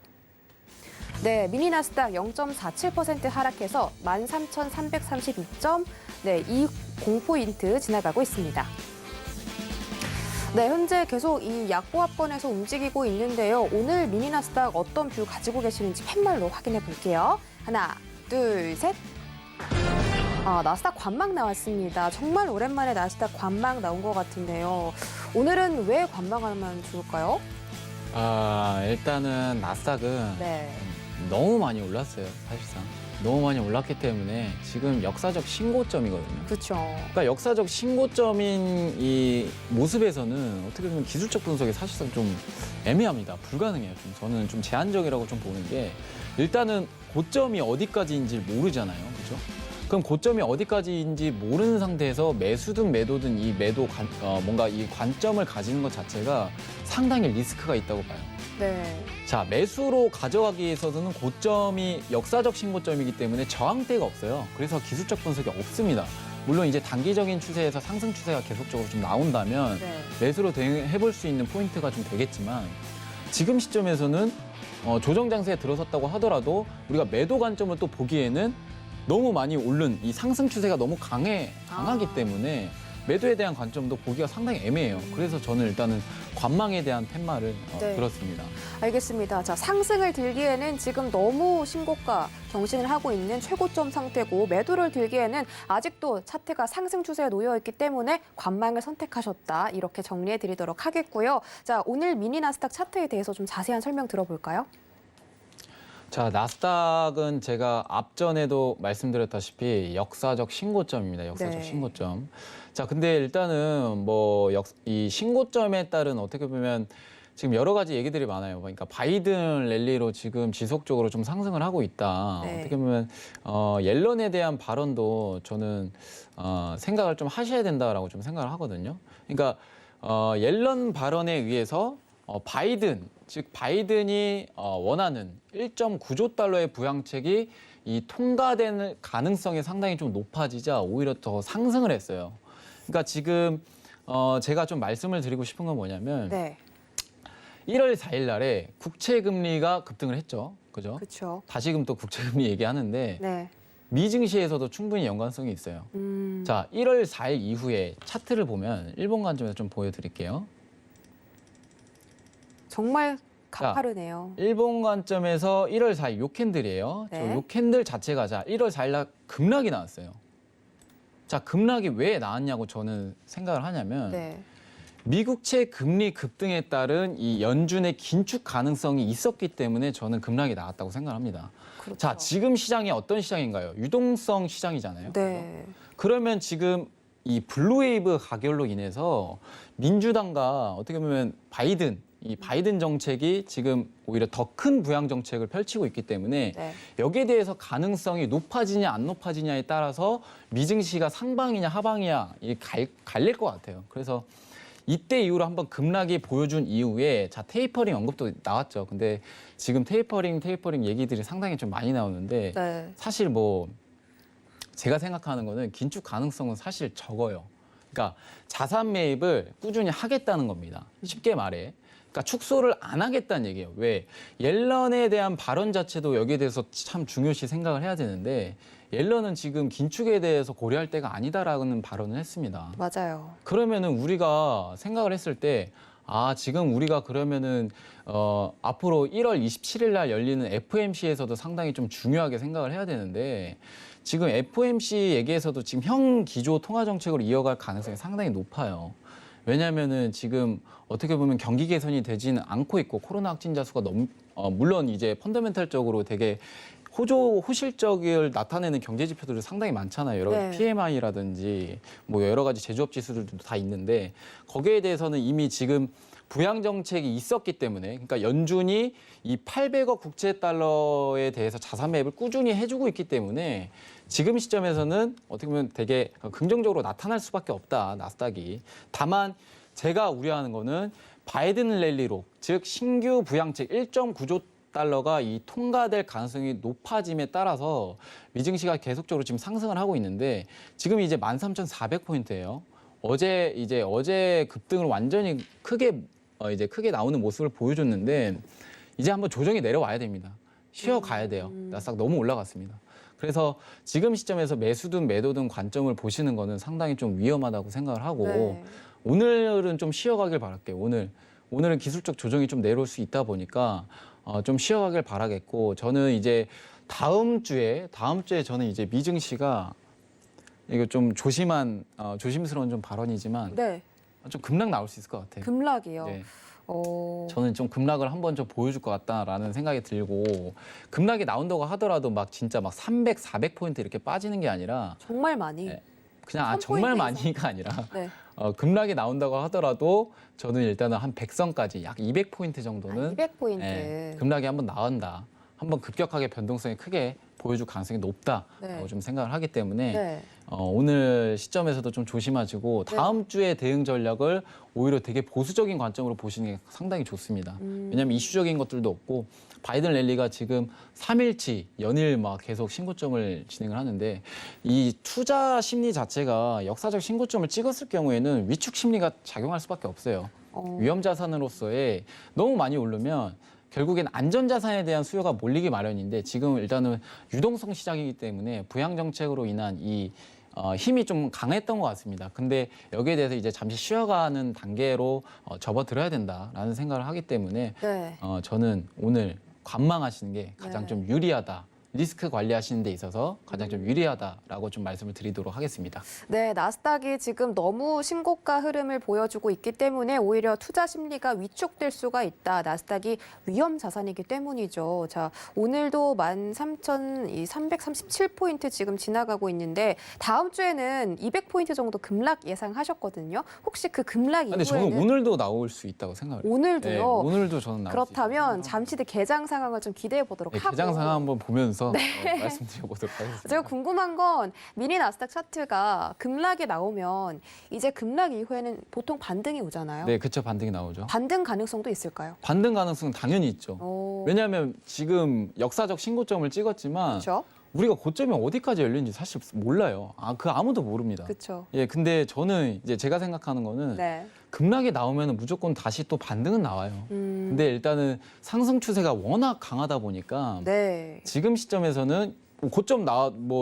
B: 네, 미니 나스닥 0.47% 하락해서 13,332.20포인트 지나가고 있습니다. 네, 현재 계속 이 약보합권에서 움직이고 있는데요. 오늘 미니 나스닥 어떤 뷰 가지고 계시는지 팻말로 확인해 볼게요. 하나, 둘, 셋. 나스닥 관망 나왔습니다. 정말 오랜만에 나스닥 관망 나온 것 같은데요. 오늘은 왜 관망하면 좋을까요?
C: 일단은 나스닥은
B: 네.
C: 너무 많이 올랐어요, 사실상. 너무 많이 올랐기 때문에 지금 역사적 신고점이거든요.
B: 그렇죠.
C: 그러니까 역사적 신고점인 이 모습에서는 어떻게 보면 기술적 분석이 사실상 좀 애매합니다. 불가능해요. 저는 좀 제한적이라고 좀 보는 게 일단은 고점이 어디까지인지 모르잖아요. 그렇죠? 그럼 고점이 어디까지인지 모르는 상태에서 매수든 매도든 이 뭔가 이 관점을 가지는 것 자체가 상당히 리스크가 있다고 봐요.
B: 네.
C: 자, 매수로 가져가기 위해서는 고점이 역사적 신고점이기 때문에 저항대가 없어요. 그래서 기술적 분석이 없습니다. 물론 이제 단기적인 추세에서 상승 추세가 계속적으로 좀 나온다면
B: 네.
C: 매수로 대응해볼 수 있는 포인트가 좀 되겠지만 지금 시점에서는 조정 장세에 들어섰다고 하더라도 우리가 매도 관점을 또 보기에는 너무 많이 오른 이 상승 추세가 너무 강하기 때문에 매도에 대한 관점도 보기가 상당히 애매해요. 그래서 저는 일단은 관망에 대한 팻말을
B: 네.
C: 들었습니다.
B: 알겠습니다. 자, 상승을 들기에는 지금 너무 신고가 경신을 하고 있는 최고점 상태고 매도를 들기에는 아직도 차트가 상승 추세에 놓여 있기 때문에 관망을 선택하셨다. 이렇게 정리해 드리도록 하겠고요. 자, 오늘 미니 나스닥 차트에 대해서 좀 자세한 설명 들어볼까요?
C: 자, 나스닥은 제가 앞전에도 말씀드렸다시피 역사적 신고점입니다. 역사적
B: 네.
C: 신고점. 자, 근데 일단은 이 신고점에 따른 어떻게 보면 지금 여러 가지 얘기들이 많아요. 그러니까 바이든 랠리로 지금 지속적으로 좀 상승을 하고 있다.
B: 네.
C: 어떻게 보면 옐런에 대한 발언도 저는 생각을 좀 하셔야 된다라고 좀 생각을 하거든요. 그러니까 옐런 발언에 의해서 바이든이 원하는 1.9조 달러의 부양책이 이 통과될 가능성이 상당히 좀 높아지자 오히려 더 상승을 했어요. 그러니까 지금 제가 좀 말씀을 드리고 싶은 건 뭐냐면
B: 네.
C: 1월 4일 날에 국채 금리가 급등을 했죠. 그죠?
B: 그렇죠.
C: 다시금 또 국채 금리 얘기하는데
B: 네.
C: 미증시에서도 충분히 연관성이 있어요. 자, 1월 4일 이후에 차트를 보면 일본 관점에서 좀 보여드릴게요.
B: 정말 가파르네요.
C: 일본 관점에서 1월 4일 요 캔들이에요.
B: 네.
C: 요 캔들 자체가 자 1월 4일 날 급락이 나왔어요. 자, 급락이 왜 나왔냐고 저는 생각을 하냐면
B: 네.
C: 미국채 금리 급등에 따른 이 연준의 긴축 가능성이 있었기 때문에 저는 급락이 나왔다고 생각합니다.
B: 그렇죠.
C: 자, 지금 시장이 어떤 시장인가요? 유동성 시장이잖아요.
B: 네.
C: 그러면 지금 이 블루웨이브 가결로 인해서 민주당과 어떻게 보면 이 바이든 정책이 지금 오히려 더 큰 부양 정책을 펼치고 있기 때문에
B: 네.
C: 여기에 대해서 가능성이 높아지냐 안 높아지냐에 따라서 미증시가 상방이냐 하방이냐 갈릴 것 같아요. 그래서 이때 이후로 한번 급락이 보여준 이후에 자 테이퍼링 언급도 나왔죠. 근데 지금 테이퍼링 얘기들이 상당히 좀 많이 나오는데
B: 네.
C: 사실 뭐 제가 생각하는 거는 긴축 가능성은 사실 적어요. 그러니까 자산 매입을 꾸준히 하겠다는 겁니다. 쉽게 말해. 그러니까 축소를 안 하겠다는 얘기예요. 왜? 옐런에 대한 발언 자체도 여기에 대해서 참 중요시 생각을 해야 되는데 옐런은 지금 긴축에 대해서 고려할 때가 아니다라는 발언을 했습니다.
B: 맞아요.
C: 그러면은 우리가 생각을 했을 때 지금 우리가 그러면은 앞으로 1월 27일 날 열리는 FOMC에서도 상당히 좀 중요하게 생각을 해야 되는데 지금 FOMC 얘기에서도 지금 형 기조 통화 정책으로 이어갈 가능성이 상당히 높아요. 왜냐하면은 지금 어떻게 보면 경기 개선이 되지는 않고 있고 코로나 확진자 수가 물론 이제 펀더멘탈적으로 되게 호실적을 나타내는 경제 지표들이 상당히 많잖아요. 여러 가지
B: 네.
C: PMI라든지 뭐 여러 가지 제조업 지수들도 다 있는데 거기에 대해서는 이미 지금 부양 정책이 있었기 때문에 그러니까 연준이 이 800억 국채 달러에 대해서 자산 매입을 꾸준히 해주고 있기 때문에 지금 시점에서는 어떻게 보면 되게 긍정적으로 나타날 수밖에 없다, 나스닥이. 다만 제가 우려하는 거는 바이든 랠리로 즉 신규 부양책 1.9조 달러가 이 통과될 가능성이 높아짐에 따라서 미증시가 계속적으로 지금 상승을 하고 있는데 지금 이제 13,400포인트예요. 어제 급등을 완전히 크게 나오는 모습을 보여줬는데 이제 한번 조정이 내려와야 됩니다. 쉬어가야 돼요. 나스닥 너무 올라갔습니다. 그래서 지금 시점에서 매수든 매도든 관점을 보시는 거는 상당히 좀 위험하다고 생각을 하고
B: 네.
C: 오늘은 좀 쉬어가길 바랄게요. 오늘은 기술적 조정이 좀 내려올 수 있다 보니까 좀 쉬어가길 바라겠고 저는 이제 다음 주에 저는 이제 미증시가 이거 좀 조심스러운 좀 발언이지만
B: 네.
C: 좀 급락 나올 수 있을 것 같아요.
B: 급락이요.
C: 네.
B: 어...
C: 저는 좀 급락을 한번 좀 보여줄 것 같다라는 생각이 들고 급락이 나온다고 하더라도 막 진짜 막 300, 400포인트 이렇게 빠지는 게 아니라
B: 정말 많이.
C: 네. 그냥
B: 3포인트
C: 정말
B: 이상.
C: 많이가 아니라
B: 네.
C: 급락이 나온다고 하더라도 저는 일단은 한 100선까지 약 200포인트 정도는
B: 200포인트.
C: 급락이 한번 나온다. 한번 급격하게 변동성이 크게 보여줄 가능성이 높다라고
B: 네.
C: 좀 생각을 하기 때문에
B: 네.
C: 오늘 시점에서도 좀 조심하시고
B: 네.
C: 다음 주에 대응 전략을 오히려 되게 보수적인 관점으로 보시는 게 상당히 좋습니다. 왜냐하면 이슈적인 것들도 없고 바이든 랠리가 지금 3일치 연일 막 계속 신고점을 진행을 하는데 이 투자 심리 자체가 역사적 신고점을 찍었을 경우에는 위축 심리가 작용할 수밖에 없어요. 위험 자산으로서의 너무 많이 오르면 결국엔 안전자산에 대한 수요가 몰리기 마련인데 지금 일단은 유동성 시장이기 때문에 부양 정책으로 인한 이 힘이 좀 강했던 것 같습니다. 근데 여기에 대해서 이제 잠시 쉬어가는 단계로 접어들어야 된다라는 생각을 하기 때문에
B: 네.
C: 저는 오늘 관망하시는 게 가장
B: 네.
C: 좀 유리하다. 리스크 관리하시는 데 있어서 가장 좀 유리하다라고 좀 말씀을 드리도록 하겠습니다.
B: 네, 나스닥이 지금 너무 신고가 흐름을 보여주고 있기 때문에 오히려 투자 심리가 위축될 수가 있다. 나스닥이 위험 자산이기 때문이죠. 자, 오늘도 13,337포인트 지금 지나가고 있는데 다음 주에는 200포인트 정도 급락 예상하셨거든요. 혹시 그 급락
C: 근데
B: 이후에는
C: 저는 오늘도 나올 수 있다고 생각을 해요.
B: 오늘도요?
C: 네, 오늘도 저는 나올 수
B: 그렇다면
C: 있다고
B: 잠시 뒤 개장 상황을 좀 기대해 보도록 하고
C: 개장 상황 한번 보면서 말씀드려보도록 하겠습니다.
B: 제가 궁금한 건 미니 나스닥 차트가 급락이 나오면 이제 급락 이후에는 보통 반등이 오잖아요.
C: 네, 그쵸. 반등이 나오죠.
B: 반등 가능성도 있을까요?
C: 반등 가능성은 당연히 있죠.
B: 오,
C: 왜냐하면 지금 역사적 신고점을 찍었지만
B: 그렇죠.
C: 우리가 고점이 어디까지 열리는지 사실 몰라요. 아무도 모릅니다.
B: 그렇죠.
C: 예, 근데 저는 이제 제가 생각하는 거는
B: 네.
C: 급락이 나오면 무조건 다시 또 반등은 나와요. 근데 일단은 상승 추세가 워낙 강하다 보니까
B: 네.
C: 지금 시점에서는 고점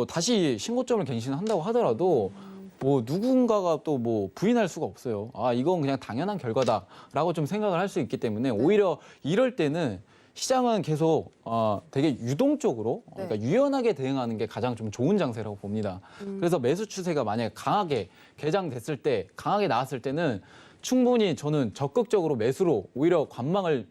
C: 다시 신고점을 갱신한다고 하더라도 누군가가 또 부인할 수가 없어요. 아, 이건 그냥 당연한 결과다라고 좀 생각을 할 수 있기 때문에 오히려 이럴 때는 시장은 계속 되게 유동적으로 그러니까 유연하게 대응하는 게 가장 좀 좋은 장세라고 봅니다. 그래서 매수 추세가 만약에 강하게 개장됐을 때, 강하게 나왔을 때는 충분히 저는 적극적으로 매수로 오히려 관망을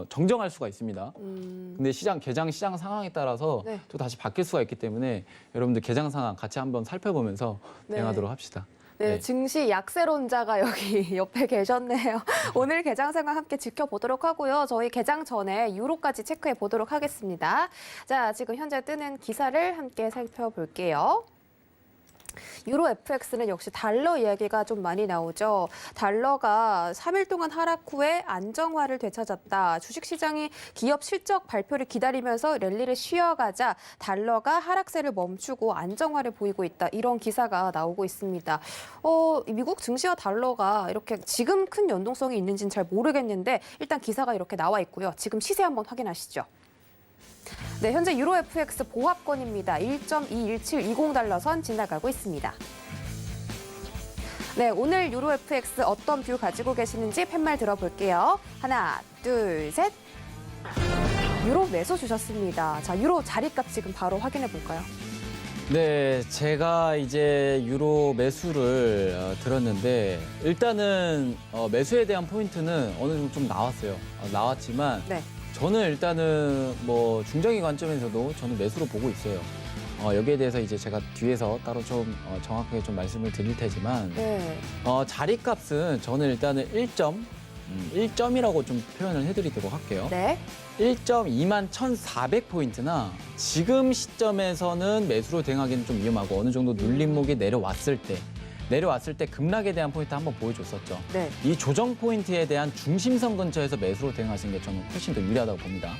C: 정정할 수가 있습니다. 근데 개장 시장 상황에 따라서 또 다시 바뀔 수가 있기 때문에 여러분들 개장 상황 같이 한번 살펴보면서 대응하도록 합시다.
B: 네, 증시 약세론자가 여기 옆에 계셨네요. 오늘 개장 상황 함께 지켜보도록 하고요. 저희 개장 전에 유로까지 체크해 보도록 하겠습니다. 자, 지금 현재 뜨는 기사를 함께 살펴볼게요. 유로 FX는 역시 달러 이야기가 좀 많이 나오죠. 달러가 3일 동안 하락 후에 안정화를 되찾았다. 주식시장이 기업 실적 발표를 기다리면서 랠리를 쉬어가자 달러가 하락세를 멈추고 안정화를 보이고 있다. 이런 기사가 나오고 있습니다. 미국 증시와 달러가 이렇게 지금 큰 연동성이 있는지는 잘 모르겠는데 일단 기사가 이렇게 나와 있고요. 지금 시세 한번 확인하시죠. 네, 현재 유로 FX 보합권입니다. 1.21720달러 선 지나가고 있습니다. 네, 오늘 유로 FX 어떤 뷰 가지고 계시는지 팻말 들어볼게요. 하나, 둘, 셋. 유로 매수 주셨습니다. 자, 유로 자리값 지금 바로 확인해 볼까요?
C: 네, 제가 이제 유로 매수를 들었는데 일단은 매수에 대한 포인트는 어느 정도 좀 나왔어요. 나왔지만 저는 일단은 중장기 관점에서도 저는 매수로 보고 있어요. 여기에 대해서 이제 제가 뒤에서 따로 좀 정확하게 좀 말씀을 드릴 테지만 자리값은 저는 일단은 1점이라고 좀 표현을 해드리도록 할게요. 1.2만 1,400포인트나 지금 시점에서는 매수로 대응하기는 좀 위험하고 어느 정도 눌림목이 내려왔을 때 급락에 대한 포인트 한번 보여줬었죠. 이 조정 포인트에 대한 중심선 근처에서 매수로 대응하시는 게 저는 훨씬 더 유리하다고 봅니다.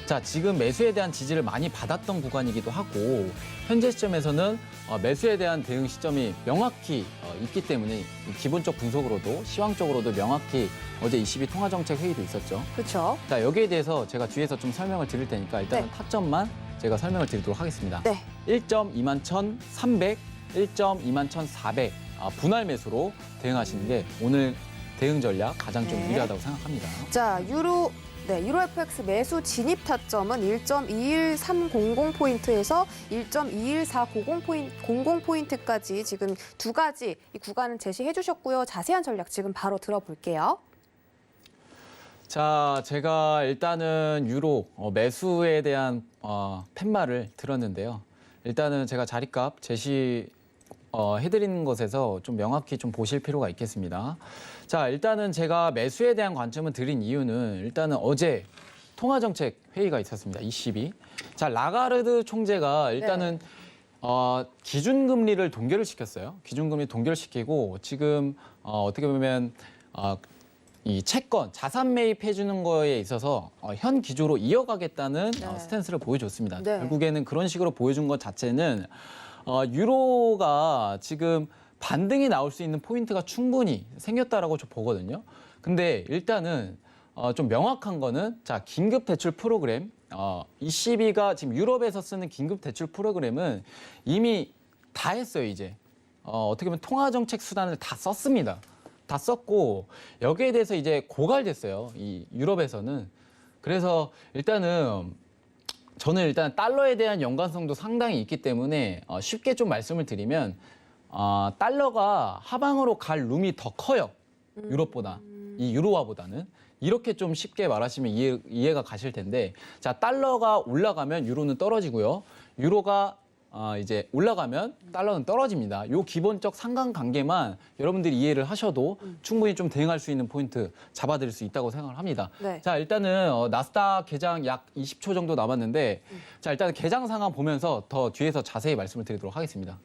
C: 자, 지금 매수에 대한 지지를 많이 받았던 구간이기도 하고 현재 시점에서는 매수에 대한 대응 시점이 명확히 있기 때문에 기본적 분석으로도 시황적으로도 명확히 어제 22 통화정책 회의도 있었죠.
B: 그렇죠.
C: 자, 여기에 대해서 제가 뒤에서 좀 설명을 드릴 테니까 일단은 타점만 제가 설명을 드리도록 하겠습니다. 1.2만 1,300, 1.2만 1,400 분할 매수로 대응하시는 게 오늘 대응 전략 가장 좀 유리하다고 생각합니다.
B: 자, 유로 FX 매수 진입 타점은 1.21300포인트에서 1.21400포인트까지 지금 두 가지 이 구간을 제시해 주셨고요. 자세한 전략 지금 바로 들어볼게요.
C: 자, 제가 일단은 유로 매수에 대한 팻말을 들었는데요. 일단은 제가 자리값 해드리는 것에서 좀 명확히 좀 보실 필요가 있겠습니다. 자, 일단은 제가 매수에 대한 관점을 드린 이유는 일단은 어제 통화정책 회의가 있었습니다. 22. 자, 라가르드 총재가 일단은 기준금리를 동결을 시켰어요. 기준금리 동결시키고 지금 어떻게 보면 이 채권, 자산 매입해주는 거에 있어서 현 기조로 이어가겠다는 스탠스를 보여줬습니다. 결국에는 그런 식으로 보여준 것 자체는 유로가 지금 반등이 나올 수 있는 포인트가 충분히 생겼다라고 저 보거든요. 근데 일단은 좀 명확한 거는 자, 긴급 대출 프로그램 ECB가 지금 유럽에서 쓰는 긴급 대출 프로그램은 이미 다 했어요, 이제. 어떻게 보면 통화 정책 수단을 다 썼습니다. 다 썼고 여기에 대해서 이제 고갈됐어요. 이 유럽에서는. 그래서 일단은 저는 일단 달러에 대한 연관성도 상당히 있기 때문에 쉽게 좀 말씀을 드리면 달러가 하방으로 갈 룸이 더 커요. 유럽보다. 이 유로화보다는. 이렇게 좀 쉽게 말하시면 이해가 가실 텐데 자, 달러가 올라가면 유로는 떨어지고요. 유로가 이제 올라가면 달러는 떨어집니다. 요 기본적 상관관계만 여러분들이 이해를 하셔도 충분히 좀 대응할 수 있는 포인트 잡아드릴 수 있다고 생각을 합니다. 자, 일단은 나스닥 개장 약 20초 정도 남았는데 자, 일단 개장 상황 보면서 더 뒤에서 자세히 말씀을 드리도록 하겠습니다.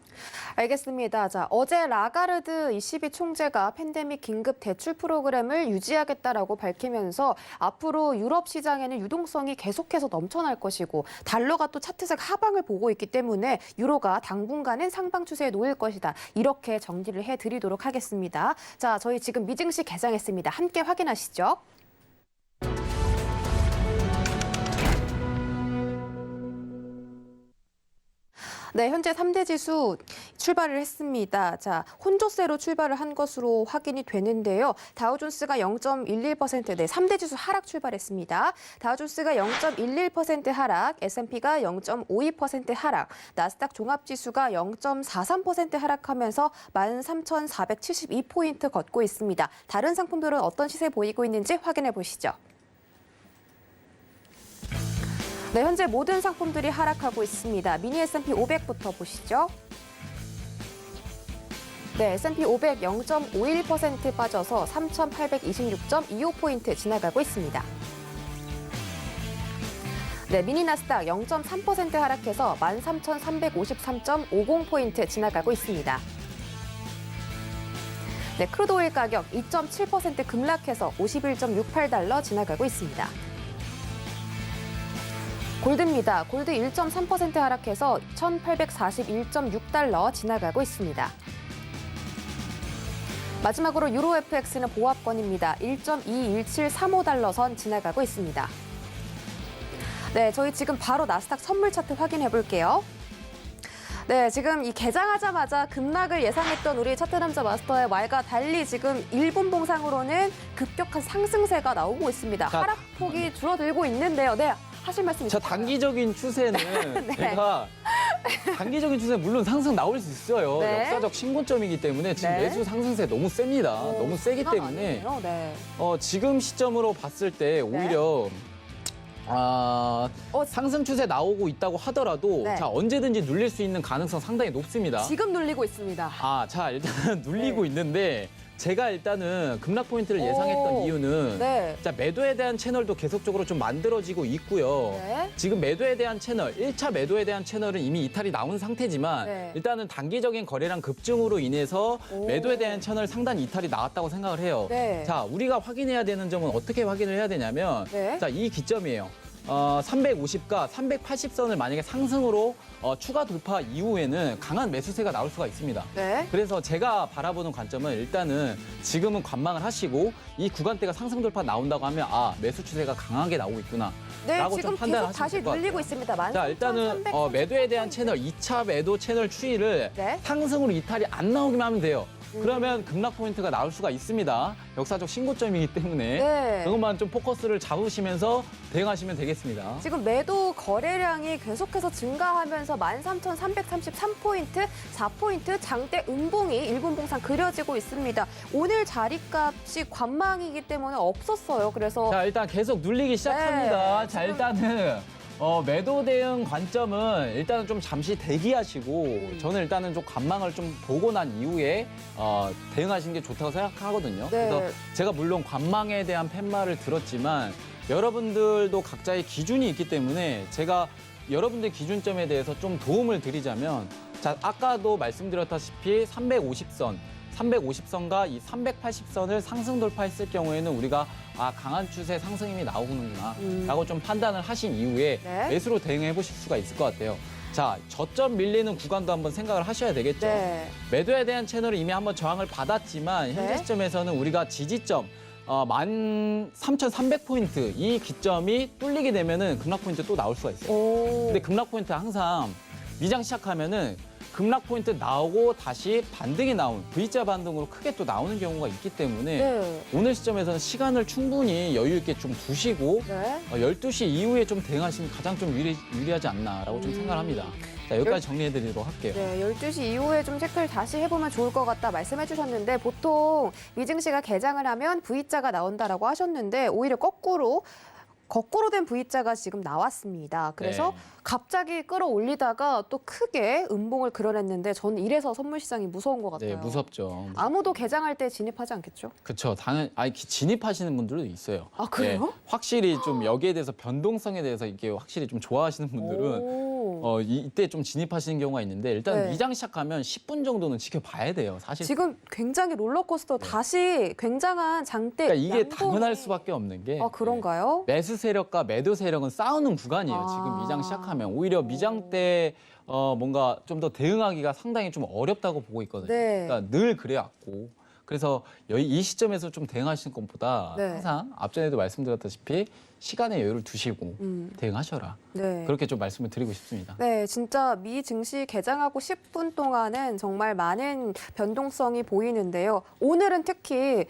B: 알겠습니다. 자, 어제 라가르드 ECB 총재가 팬데믹 긴급 대출 프로그램을 유지하겠다라고 밝히면서 앞으로 유럽 시장에는 유동성이 계속해서 넘쳐날 것이고 달러가 또 차트색 하방을 보고 있기 때문에 유로가 당분간은 상방 추세에 놓일 것이다. 이렇게 정리를 해드리도록 하겠습니다. 자, 저희 지금 미증시 개장했습니다. 함께 확인하시죠. 네, 현재 3대 지수 출발을 했습니다. 자, 혼조세로 출발을 한 것으로 확인이 되는데요. 다우존스가 0.11%, 네, 3대 지수 하락 출발했습니다. 다우존스가 0.11% 하락, S&P가 0.52% 하락, 나스닥 종합지수가 0.43% 하락하면서 13,472포인트 걷고 있습니다. 다른 상품들은 어떤 시세 보이고 있는지 확인해 보시죠. 네, 현재 모든 상품들이 하락하고 있습니다. 미니 S&P 500부터 보시죠. 네, S&P 500 0.51% 빠져서 3,826.25포인트 지나가고 있습니다. 네, 미니 나스닥 0.3% 하락해서 13,353.50포인트 지나가고 있습니다. 네, 크루드 오일 가격 2.7% 급락해서 51.68달러 지나가고 있습니다. 골드입니다. 골드 1.3% 하락해서 1,841.6달러 지나가고 있습니다. 마지막으로 유로 FX는 보합권입니다. 1.21735달러 선 지나가고 있습니다. 네, 저희 지금 바로 나스닥 선물 차트 확인해 볼게요. 네, 지금 이 개장하자마자 급락을 예상했던 우리 차트 남자 마스터의 말과 달리 지금 일본 봉상으로는 급격한 상승세가 나오고 있습니다.
C: 자,
B: 하락폭이 줄어들고 있는데요. 네, 하실 말씀
C: 자,
B: 있으세요?
C: 단기적인 추세는
B: 네.
C: 제가 단기적인 추세는 물론 상승 나올 수 있어요.
B: 네.
C: 역사적 신고점이기 때문에 지금
B: 네.
C: 매수 상승세 너무 셉니다. 너무 세기
B: 장난
C: 때문에
B: 아니네요. 네.
C: 지금 시점으로 봤을 때 오히려 상승 추세 나오고 있다고 하더라도
B: 네.
C: 자, 언제든지 눌릴 수 있는 가능성 상당히 높습니다.
B: 지금 눌리고 있습니다.
C: 자, 일단 눌리고
B: 네.
C: 있는데 제가 일단은 급락 포인트를 예상했던
B: 오.
C: 이유는
B: 네.
C: 자, 매도에 대한 채널도 계속적으로 좀 만들어지고 있고요.
B: 네.
C: 지금 매도에 대한 채널, 1차 매도에 대한 채널은 이미 이탈이 나온 상태지만
B: 네.
C: 일단은 단기적인 거래량 급증으로 인해서
B: 오.
C: 매도에 대한 채널 상당히 이탈이 나왔다고 생각을 해요.
B: 네.
C: 자, 우리가 확인해야 되는 점은 어떻게 확인을 해야 되냐면
B: 네.
C: 자, 이 기점이에요. 350과 380선을 만약에 상승으로 추가 돌파 이후에는 강한 매수세가 나올 수가 있습니다.
B: 네.
C: 그래서 제가 바라보는 관점은 일단은 지금은 관망을 하시고 이 구간대가 상승 돌파 나온다고 하면 매수 추세가 강하게 나오고 있구나.
B: 네,
C: 라고
B: 지금
C: 좀
B: 계속
C: 판단하시면
B: 다시
C: 될것
B: 눌리고
C: 같아요.
B: 있습니다.
C: 자, 일단은 매도에 대한 채널, 2차 매도 채널 추이를
B: 네.
C: 상승으로 이탈이 안 나오기만 하면 돼요. 그러면 급락 포인트가 나올 수가 있습니다. 역사적 신고점이기 때문에
B: 네.
C: 그것만 좀 포커스를 잡으시면서 대응하시면 되겠습니다.
B: 지금 매도 거래량이 계속해서 증가하면서 13,333포인트, 4포인트 장대 음봉이 일본 봉상 그려지고 있습니다. 오늘 자리값이 관망이기 때문에 없었어요. 그래서
C: 자, 일단 계속 눌리기 시작합니다.
B: 네,
C: 자,
B: 지금-
C: 일단은 매도 대응 관점은 일단은 좀 잠시 대기하시고 저는 일단은 좀 관망을 좀 보고 난 이후에 대응하시는 게 좋다고 생각하거든요.
B: 네.
C: 그래서 제가 물론 관망에 대한 팻말을 들었지만 여러분들도 각자의 기준이 있기 때문에 제가 여러분들 기준점에 대해서 좀 도움을 드리자면 자, 아까도 말씀드렸다시피 350선과 이 380선을 상승 돌파했을 경우에는 우리가 강한 추세 상승임이 나오는구나 라고 좀 판단을 하신 이후에
B: 네.
C: 매수로 대응해 보실 수가 있을 것 같아요. 자, 저점 밀리는 구간도 한번 생각을 하셔야 되겠죠.
B: 네.
C: 매도에 대한 채널은 이미 한번 저항을 받았지만 현재
B: 네.
C: 시점에서는 우리가 지지점 13,300포인트 이 기점이 뚫리게 되면은 급락 포인트 또 나올 수가 있어요.
B: 오.
C: 근데 급락 포인트 항상 미장 시작하면은 급락 포인트 나오고 다시 반등이 나온 V자 반등으로 크게 또 나오는 경우가 있기 때문에
B: 네.
C: 오늘 시점에서는 시간을 충분히 여유 있게 좀 두시고
B: 네.
C: 12시 이후에 좀 대응하시면 가장 좀 유리하지 않나라고 좀 생각을 합니다. 자, 여기까지 정리해드리도록 할게요.
B: 네, 12시 이후에 좀 체크를 다시 해보면 좋을 것 같다 말씀해 주셨는데 보통 미증시가 개장을 하면 V자가 나온다라고 하셨는데 오히려 거꾸로 된 V자가 지금 나왔습니다. 그래서
C: 네.
B: 갑자기 끌어올리다가 또 크게 음봉을 그려냈는데 저는 이래서 선물 시장이 무서운 것 같아요.
C: 네, 무섭죠.
B: 아무도 개장할 때 진입하지 않겠죠?
C: 그렇죠. 진입하시는 분들도 있어요.
B: 아, 그래요?
C: 네, 확실히 좀 여기에 대해서 변동성에 대해서 이게 확실히 좀 좋아하시는 분들은
B: 오.
C: 이때 좀 진입하시는 경우가 있는데 일단
B: 네.
C: 미장 시작하면 10분 정도는 지켜봐야 돼요. 사실.
B: 지금 굉장히 롤러코스터 다시 굉장한 장대
C: 그러니까 이게
B: 양봉이-
C: 당연할 수밖에 없는 게
B: 그런가요?
C: 매수 세력과 매도 세력은 싸우는 구간이에요. 지금 미장 시작하면 오히려 미장 때 뭔가 좀 더 대응하기가 상당히 좀 어렵다고 보고 있거든요.
B: 네.
C: 그러니까 늘 그래왔고 그래서 이 시점에서 좀 대응하시는 것보다
B: 네.
C: 항상 앞전에도 말씀드렸다시피 시간의 여유를 두시고 대응하셔라.
B: 네.
C: 그렇게 좀 말씀을 드리고 싶습니다.
B: 네, 진짜 미 증시 개장하고 10분 동안은 정말 많은 변동성이 보이는데요. 오늘은 특히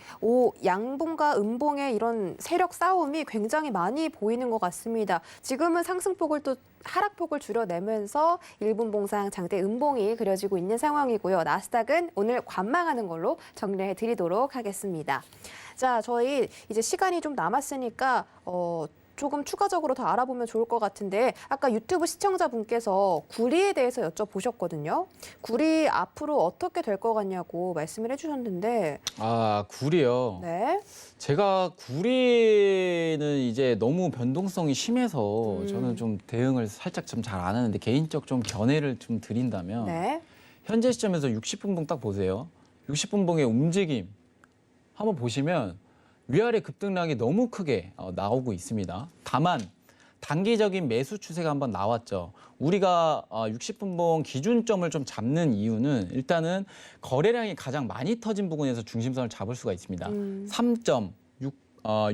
B: 양봉과 음봉의 이런 세력 싸움이 굉장히 많이 보이는 것 같습니다. 지금은 상승폭을 또 하락폭을 줄여내면서 1분 봉상 장대 음봉이 그려지고 있는 상황이고요. 나스닥은 오늘 관망하는 걸로 정리해 드리도록 하겠습니다. 자, 저희 이제 시간이 좀 남았으니까 조금 추가적으로 더 알아보면 좋을 것 같은데 아까 유튜브 시청자분께서 구리에 대해서 여쭤보셨거든요. 구리 앞으로 어떻게 될 것 같냐고 말씀을 해주셨는데
C: 아, 구리요.
B: 네.
C: 제가 구리는 이제 너무 변동성이 심해서 저는 좀 대응을 살짝 좀 잘 안 하는데 개인적 좀 견해를 좀 드린다면
B: 네.
C: 현재 시점에서 60분봉 딱 보세요. 60분봉의 움직임 한번 보시면 위아래 급등량이 너무 크게 나오고 있습니다. 다만 단기적인 매수 추세가 한번 나왔죠. 우리가 60분봉 기준점을 좀 잡는 이유는 일단은 거래량이 가장 많이 터진 부분에서 중심선을 잡을 수가 있습니다.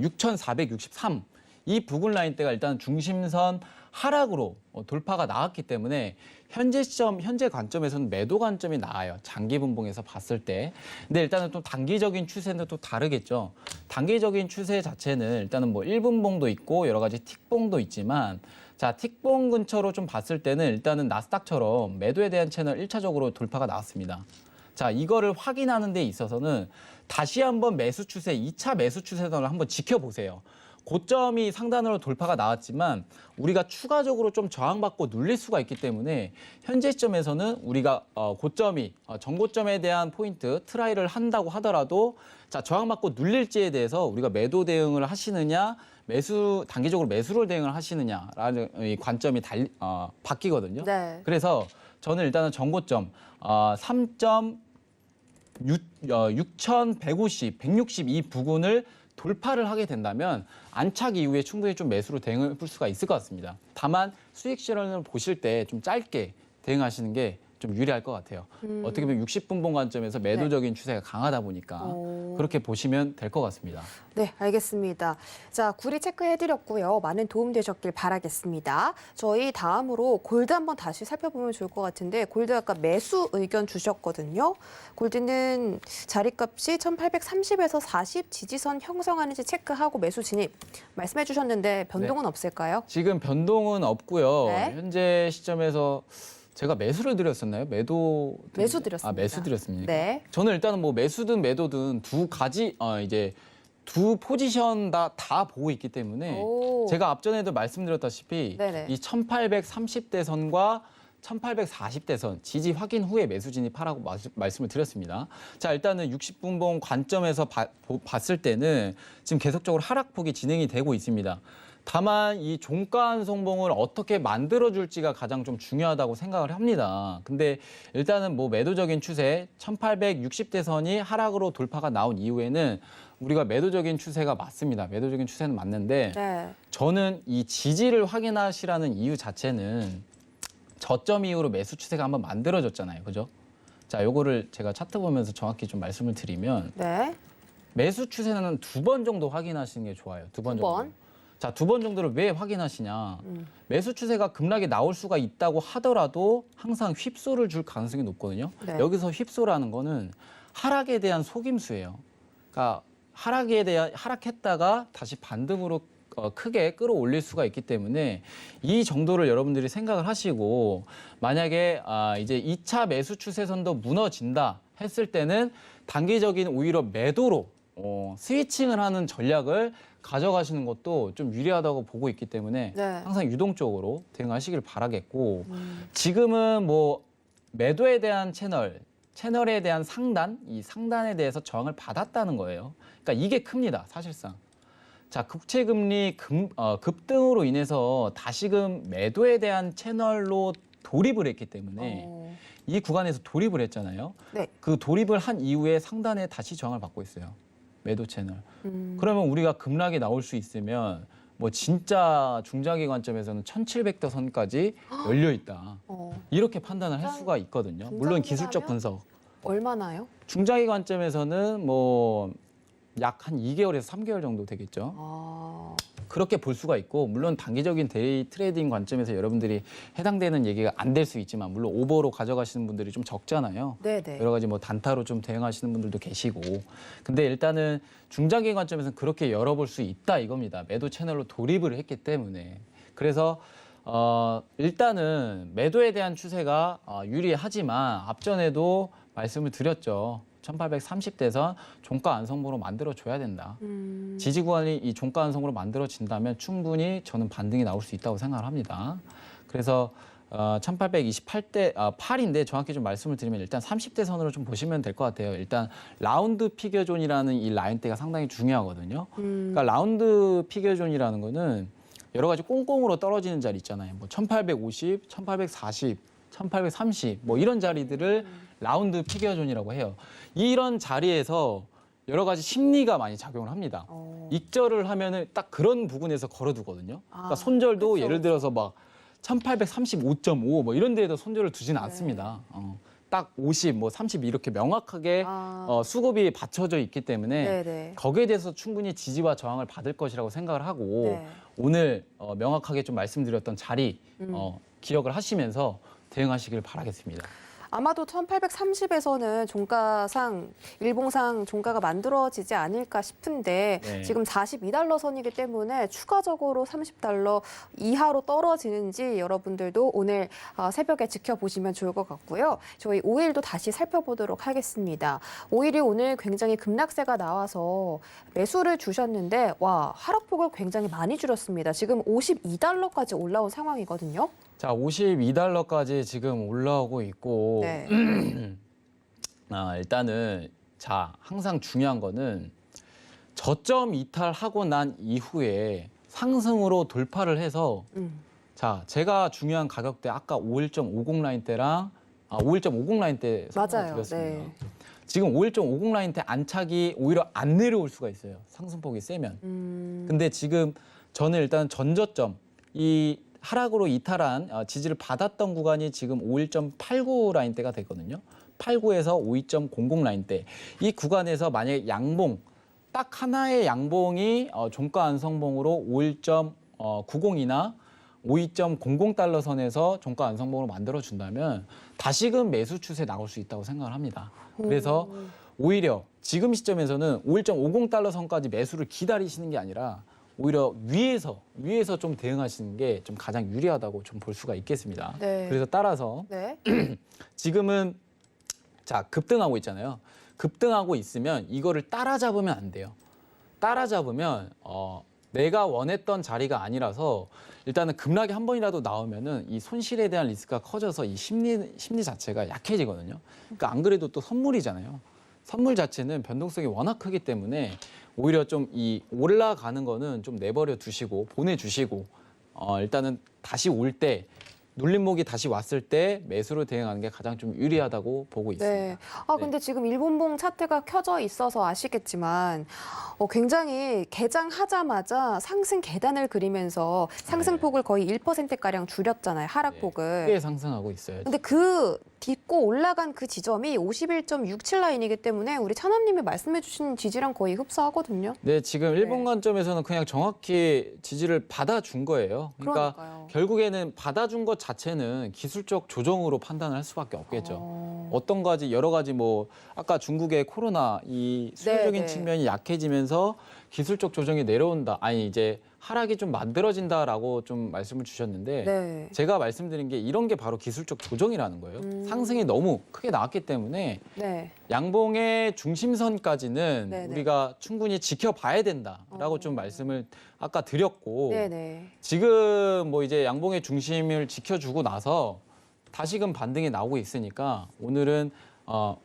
C: 6,463. 이 부근 라인대가 일단 중심선 하락으로 돌파가 나왔기 때문에 현재 관점에서는 매도 관점이 나아요. 장기 분봉에서 봤을 때. 근데 일단은 또 단기적인 추세는 또 다르겠죠. 단기적인 추세 자체는 일단은 뭐 1분봉도 있고 여러 가지 틱봉도 있지만 자, 틱봉 근처로 좀 봤을 때는 일단은 나스닥처럼 매도에 대한 채널 1차적으로 돌파가 나왔습니다. 자, 이거를 확인하는 데 있어서는 다시 한번 매수 추세, 2차 매수 추세선을 한번 지켜보세요. 고점이 상단으로 돌파가 나왔지만 우리가 추가적으로 좀 저항받고 눌릴 수가 있기 때문에 현재 시점에서는 우리가 고점이 전고점에 대한 포인트 트라이를 한다고 하더라도 자, 저항받고 눌릴지에 대해서 우리가 매도 대응을 하시느냐 단기적으로 매수를 대응을 하시느냐라는 이 관점이 바뀌거든요.
B: 네.
C: 그래서 저는 일단은 전고점 6,150, 160 이 부근을 돌파를 하게 된다면 안착 이후에 충분히 좀 매수로 대응을 해볼 수가 있을 것 같습니다. 다만 수익 실현을 보실 때 좀 짧게 대응하시는 게 좀 유리할 것 같아요. 어떻게 보면 60분봉 관점에서 매도적인 추세가 강하다 보니까 그렇게 보시면 될 것 같습니다.
B: 네, 알겠습니다. 자, 구리 체크해드렸고요. 많은 도움 되셨길 바라겠습니다. 저희 다음으로 골드 한번 다시 살펴보면 좋을 것 같은데 골드 아까 매수 의견 주셨거든요. 골드는 자리값이 1830에서 40 지지선 형성하는지 체크하고 매수 진입 말씀해 주셨는데 변동은 없을까요?
C: 지금 변동은 없고요.
B: 네.
C: 현재 시점에서 제가 매수를 드렸었나요? 매수
B: 드렸습니다.
C: 매수 드렸습니까?
B: 네.
C: 저는 일단은 뭐 매수든 매도든 두 포지션 다 보고 있기 때문에
B: 오.
C: 제가 앞전에도 말씀드렸다시피
B: 네네.
C: 이 1830대 선과 1840대 선 지지 확인 후에 매수 진입하라고 말씀을 드렸습니다. 자, 일단은 60분봉 관점에서 봤을 때는 지금 계속적으로 하락폭이 진행이 되고 있습니다. 다만 이 종가 한송봉을 어떻게 만들어줄지가 가장 좀 중요하다고 생각을 합니다. 근데 일단은 뭐 매도적인 추세 1860대 선이 하락으로 돌파가 나온 이후에는 우리가 매도적인 추세가 맞습니다. 매도적인 추세는 맞는데
B: 네.
C: 저는 이 지지를 확인하시라는 이유 자체는 저점 이후로 매수 추세가 한번 만들어졌잖아요. 그죠? 자, 요거를 제가 차트 보면서 정확히 좀 말씀을 드리면
B: 네.
C: 매수 추세는 2번 정도 확인하시는 게 좋아요. 2번 정도.
B: 번?
C: 자, 2번 정도를 왜 확인하시냐. 매수 추세가 급락이 나올 수가 있다고 하더라도 항상 휩소를 줄 가능성이 높거든요.
B: 네.
C: 여기서 휩소라는 거는 하락에 대한 속임수예요. 그러니까 하락했다가 다시 반등으로 크게 끌어올릴 수가 있기 때문에 이 정도를 여러분들이 생각을 하시고 만약에 이제 2차 매수 추세선도 무너진다 했을 때는 단기적인 오히려 매도로 스위칭을 하는 전략을 가져가시는 것도 좀 유리하다고 보고 있기 때문에
B: 네.
C: 항상 유동적으로 대응하시길 바라겠고 지금은 뭐 매도에 대한 채널에 대한 상단, 이 상단에 대해서 저항을 받았다는 거예요. 그러니까 이게 큽니다, 사실상. 자, 국채금리 급등으로 인해서 다시금 매도에 대한 채널로 돌입을 했기 때문에 이 구간에서 돌입을 했잖아요.
B: 네.
C: 그 돌입을 한 이후에 상단에 다시 저항을 받고 있어요. 매도 채널. 그러면 우리가 급락이 나올 수 있으면 뭐 진짜 중장기 관점에서는 1700도 선까지 열려 있다. 이렇게 판단을 할 수가 있거든요. 물론 기술적 분석
B: 얼마나요?
C: 중장기 관점에서는 뭐 약 한 2개월에서 3개월 정도 되겠죠.
B: 아,
C: 그렇게 볼 수가 있고 물론 단기적인 데이 트레이딩 관점에서 여러분들이 해당되는 얘기가 안 될 수 있지만 물론 오버로 가져가시는 분들이 좀 적잖아요.
B: 네네.
C: 여러 가지 뭐 단타로 좀 대응하시는 분들도 계시고 근데 일단은 중장기 관점에서는 그렇게 열어볼 수 있다 이겁니다. 매도 채널로 돌입을 했기 때문에 그래서 일단은 매도에 대한 추세가 유리하지만 앞전에도 말씀을 드렸죠. 1830대선 종가 안성봉으로 만들어줘야 된다. 지지 구간이 이 종가 안성으로 만들어진다면 충분히 저는 반등이 나올 수 있다고 생각을 합니다. 그래서 1828대 8인데 정확히 좀 말씀을 드리면 일단 30대 선으로 좀 보시면 될 것 같아요. 일단 라운드 피겨존이라는 이 라인대가 상당히 중요하거든요. 그러니까 라운드 피겨존이라는 거는 여러 가지 꽁꽁으로 떨어지는 자리 있잖아요. 뭐 1850, 1840, 1830 뭐 이런 자리들을 라운드 피겨존이라고 해요. 이런 자리에서 여러 가지 심리가 많이 작용을 합니다. 익절을 하면은 딱 그런 부분에서 걸어두거든요. 그러니까 손절도
B: 그쵸.
C: 예를 들어서 막 1835.5 뭐 이런 데에도 손절을 두지는
B: 네.
C: 않습니다. 딱 50, 뭐 30 이렇게 명확하게 수급이 받쳐져 있기 때문에
B: 네네.
C: 거기에 대해서 충분히 지지와 저항을 받을 것이라고 생각을 하고
B: 네.
C: 오늘 명확하게 좀 말씀드렸던 자리 기억을 하시면서 대응하시길 바라겠습니다.
B: 아마도 1830에서는 종가상, 일봉상 종가가 만들어지지 않을까 싶은데
C: 네.
B: 지금 42달러 선이기 때문에 추가적으로 30달러 이하로 떨어지는지 여러분들도 오늘 새벽에 지켜보시면 좋을 것 같고요. 저희 5일도 다시 살펴보도록 하겠습니다. 5일이 오늘 굉장히 급락세가 나와서 매수를 주셨는데 와 하락폭을 굉장히 많이 줄였습니다. 지금 52달러까지 올라온 상황이거든요.
C: 자, 52달러까지 지금 올라오고 있고
B: 네.
C: 일단은 자, 항상 중요한 거는 저점 이탈하고 난 이후에 상승으로 돌파를 해서 자, 제가 중요한 가격대 아까 51.50 라인대랑 51.50 라인대
B: 맞아요.
C: 드렸습니다.
B: 네.
C: 지금 51.50 라인대 안착이 오히려 안 내려올 수가 있어요. 상승폭이 세면. 근데 지금 저는 일단 전저점 이 하락으로 이탈한 지지를 받았던 구간이 지금 51.89 라인대가 되거든요. 89에서 52.00 라인대. 이 구간에서 만약에 양봉, 딱 하나의 양봉이 종가 안성봉으로 51.90이나 52.00달러 선에서 종가 안성봉으로 만들어준다면 다시금 매수 추세 나올 수 있다고 생각을 합니다. 그래서 오히려 지금 시점에서는 51.50달러 선까지 매수를 기다리시는 게 아니라 오히려 위에서 좀 대응하시는 게 좀 가장 유리하다고 좀 볼 수가 있겠습니다.
B: 네.
C: 그래서 따라서
B: 네.
C: 지금은 자 급등하고 있잖아요. 급등하고 있으면 이거를 따라잡으면 안 돼요. 따라잡으면 내가 원했던 자리가 아니라서 일단은 급락이 한 번이라도 나오면은 이 손실에 대한 리스크가 커져서 이 심리 자체가 약해지거든요. 그러니까 안 그래도 또 선물이잖아요. 선물 자체는 변동성이 워낙 크기 때문에 오히려 좀 이 올라가는 거는 좀 내버려 두시고 보내주시고 일단은 다시 올 때 눌림목이 다시 왔을 때 매수로 대응하는 게 가장 좀 유리하다고 보고 있습니다.
B: 네. 근데 지금 일본봉 차트가 켜져 있어서 아시겠지만 굉장히 개장하자마자 상승 계단을 그리면서 상승폭을 거의 1%가량 줄였잖아요. 하락폭을.
C: 꽤 상승하고 있어요.
B: 근데 그 딛고 올라간 그 지점이 51.67 라인이기 때문에 우리 찬원님이 말씀해 주신 지지랑 거의 흡사하거든요.
C: 네, 지금 일본 관점에서는 그냥 정확히 지지를 받아준 거예요. 그러니까
B: 그러니까요.
C: 결국에는 받아준 것 자체는 기술적 조정으로 판단을 할 수밖에 없겠죠. 어떤 가지 여러 가지 뭐 아까 중국의 코로나 이 수요적인
B: 네.
C: 측면이 약해지면서 기술적 조정이 내려온다. 아니 이제 하락이 좀 만들어진다라고 좀 말씀을 주셨는데
B: 네.
C: 제가 말씀드린 게 이런 게 바로 기술적 조정이라는 거예요. 상승이 너무 크게 나왔기 때문에
B: 네.
C: 양봉의 중심선까지는
B: 네네.
C: 우리가 충분히 지켜봐야 된다라고 좀 말씀을 아까 드렸고
B: 네네.
C: 지금 뭐 이제 양봉의 중심을 지켜주고 나서 다시금 반등이 나오고 있으니까 오늘은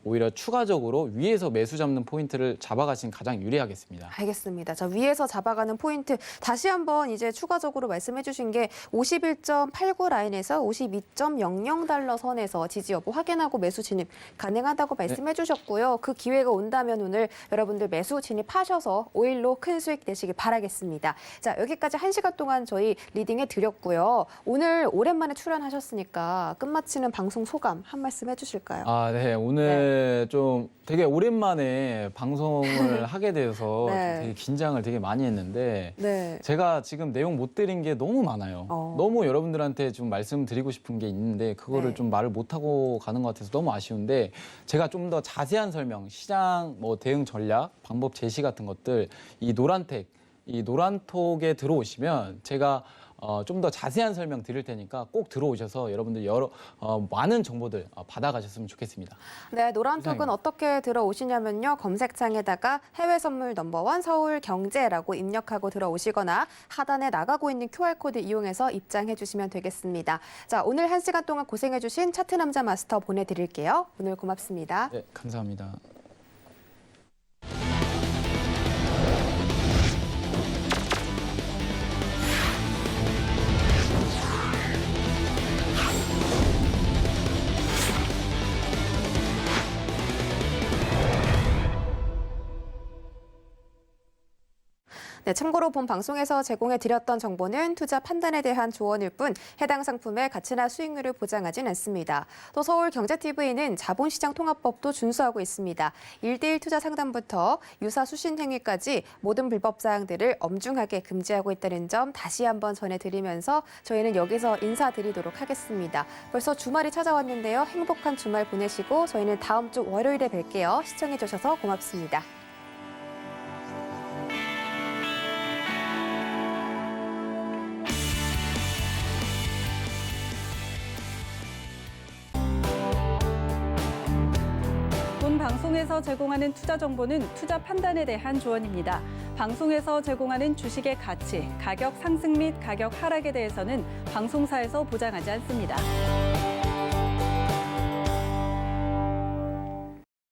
C: 오히려 추가적으로 위에서 매수 잡는 포인트를 잡아가시는 가장 유리하겠습니다.
B: 알겠습니다. 자, 위에서 잡아가는 포인트 다시 한번 이제 추가적으로 말씀해 주신 게 51.89 라인에서 52.00달러 선에서 지지 여부 확인하고 매수 진입 가능하다고 말씀해 주셨고요. 그 기회가 온다면 오늘 여러분들 매수 진입하셔서 5일로 큰 수익 내시길 바라겠습니다. 자, 여기까지 1시간 동안 저희 리딩해 드렸고요. 오늘 오랜만에 출연하셨으니까 끝마치는 방송 소감 한 말씀 해 주실까요?
C: 네. 오늘 좀 되게 오랜만에 방송을 하게 돼서
B: 네.
C: 좀 되게 긴장을 되게 많이 했는데
B: 네.
C: 제가 지금 내용 못 드린 게 너무 많아요. 너무 여러분들한테 좀 말씀드리고 싶은 게 있는데 그거를
B: 네.
C: 좀 말을 못하고 가는 것 같아서 너무 아쉬운데 제가 좀 더 자세한 설명, 시장 뭐 대응 전략, 방법 제시 같은 것들 이 노란톡에 들어오시면 제가 좀 더 자세한 설명 드릴 테니까 꼭 들어오셔서 여러분들 많은 정보들 받아가셨으면 좋겠습니다.
B: 네, 노란톡은
C: 이상입니다.
B: 어떻게 들어오시냐면요. 검색창에다가 해외 선물 넘버원 서울 경제라고 입력하고 들어오시거나 하단에 나가고 있는 QR코드 이용해서 입장해 주시면 되겠습니다. 자, 오늘 1시간 동안 고생해 주신 차트 남자 마스터 보내드릴게요. 오늘 고맙습니다.
C: 네, 감사합니다.
B: 네, 참고로 본 방송에서 제공해드렸던 정보는 투자 판단에 대한 조언일 뿐 해당 상품의 가치나 수익률을 보장하진 않습니다. 또 서울경제TV는 자본시장통합법도 준수하고 있습니다. 1:1 투자 상담부터 유사 수신 행위까지 모든 불법 사항들을 엄중하게 금지하고 있다는 점 다시 한번 전해드리면서 저희는 여기서 인사드리도록 하겠습니다. 벌써 주말이 찾아왔는데요. 행복한 주말 보내시고 저희는 다음 주 월요일에 뵐게요. 시청해주셔서 고맙습니다.
A: 본 방송에서 제공하는 투자 정보는 투자 판단에 대한 조언입니다. 방송에서 제공하는 주식의 가치, 가격 상승 및 가격 하락에 대해서는 방송사에서 보장하지 않습니다.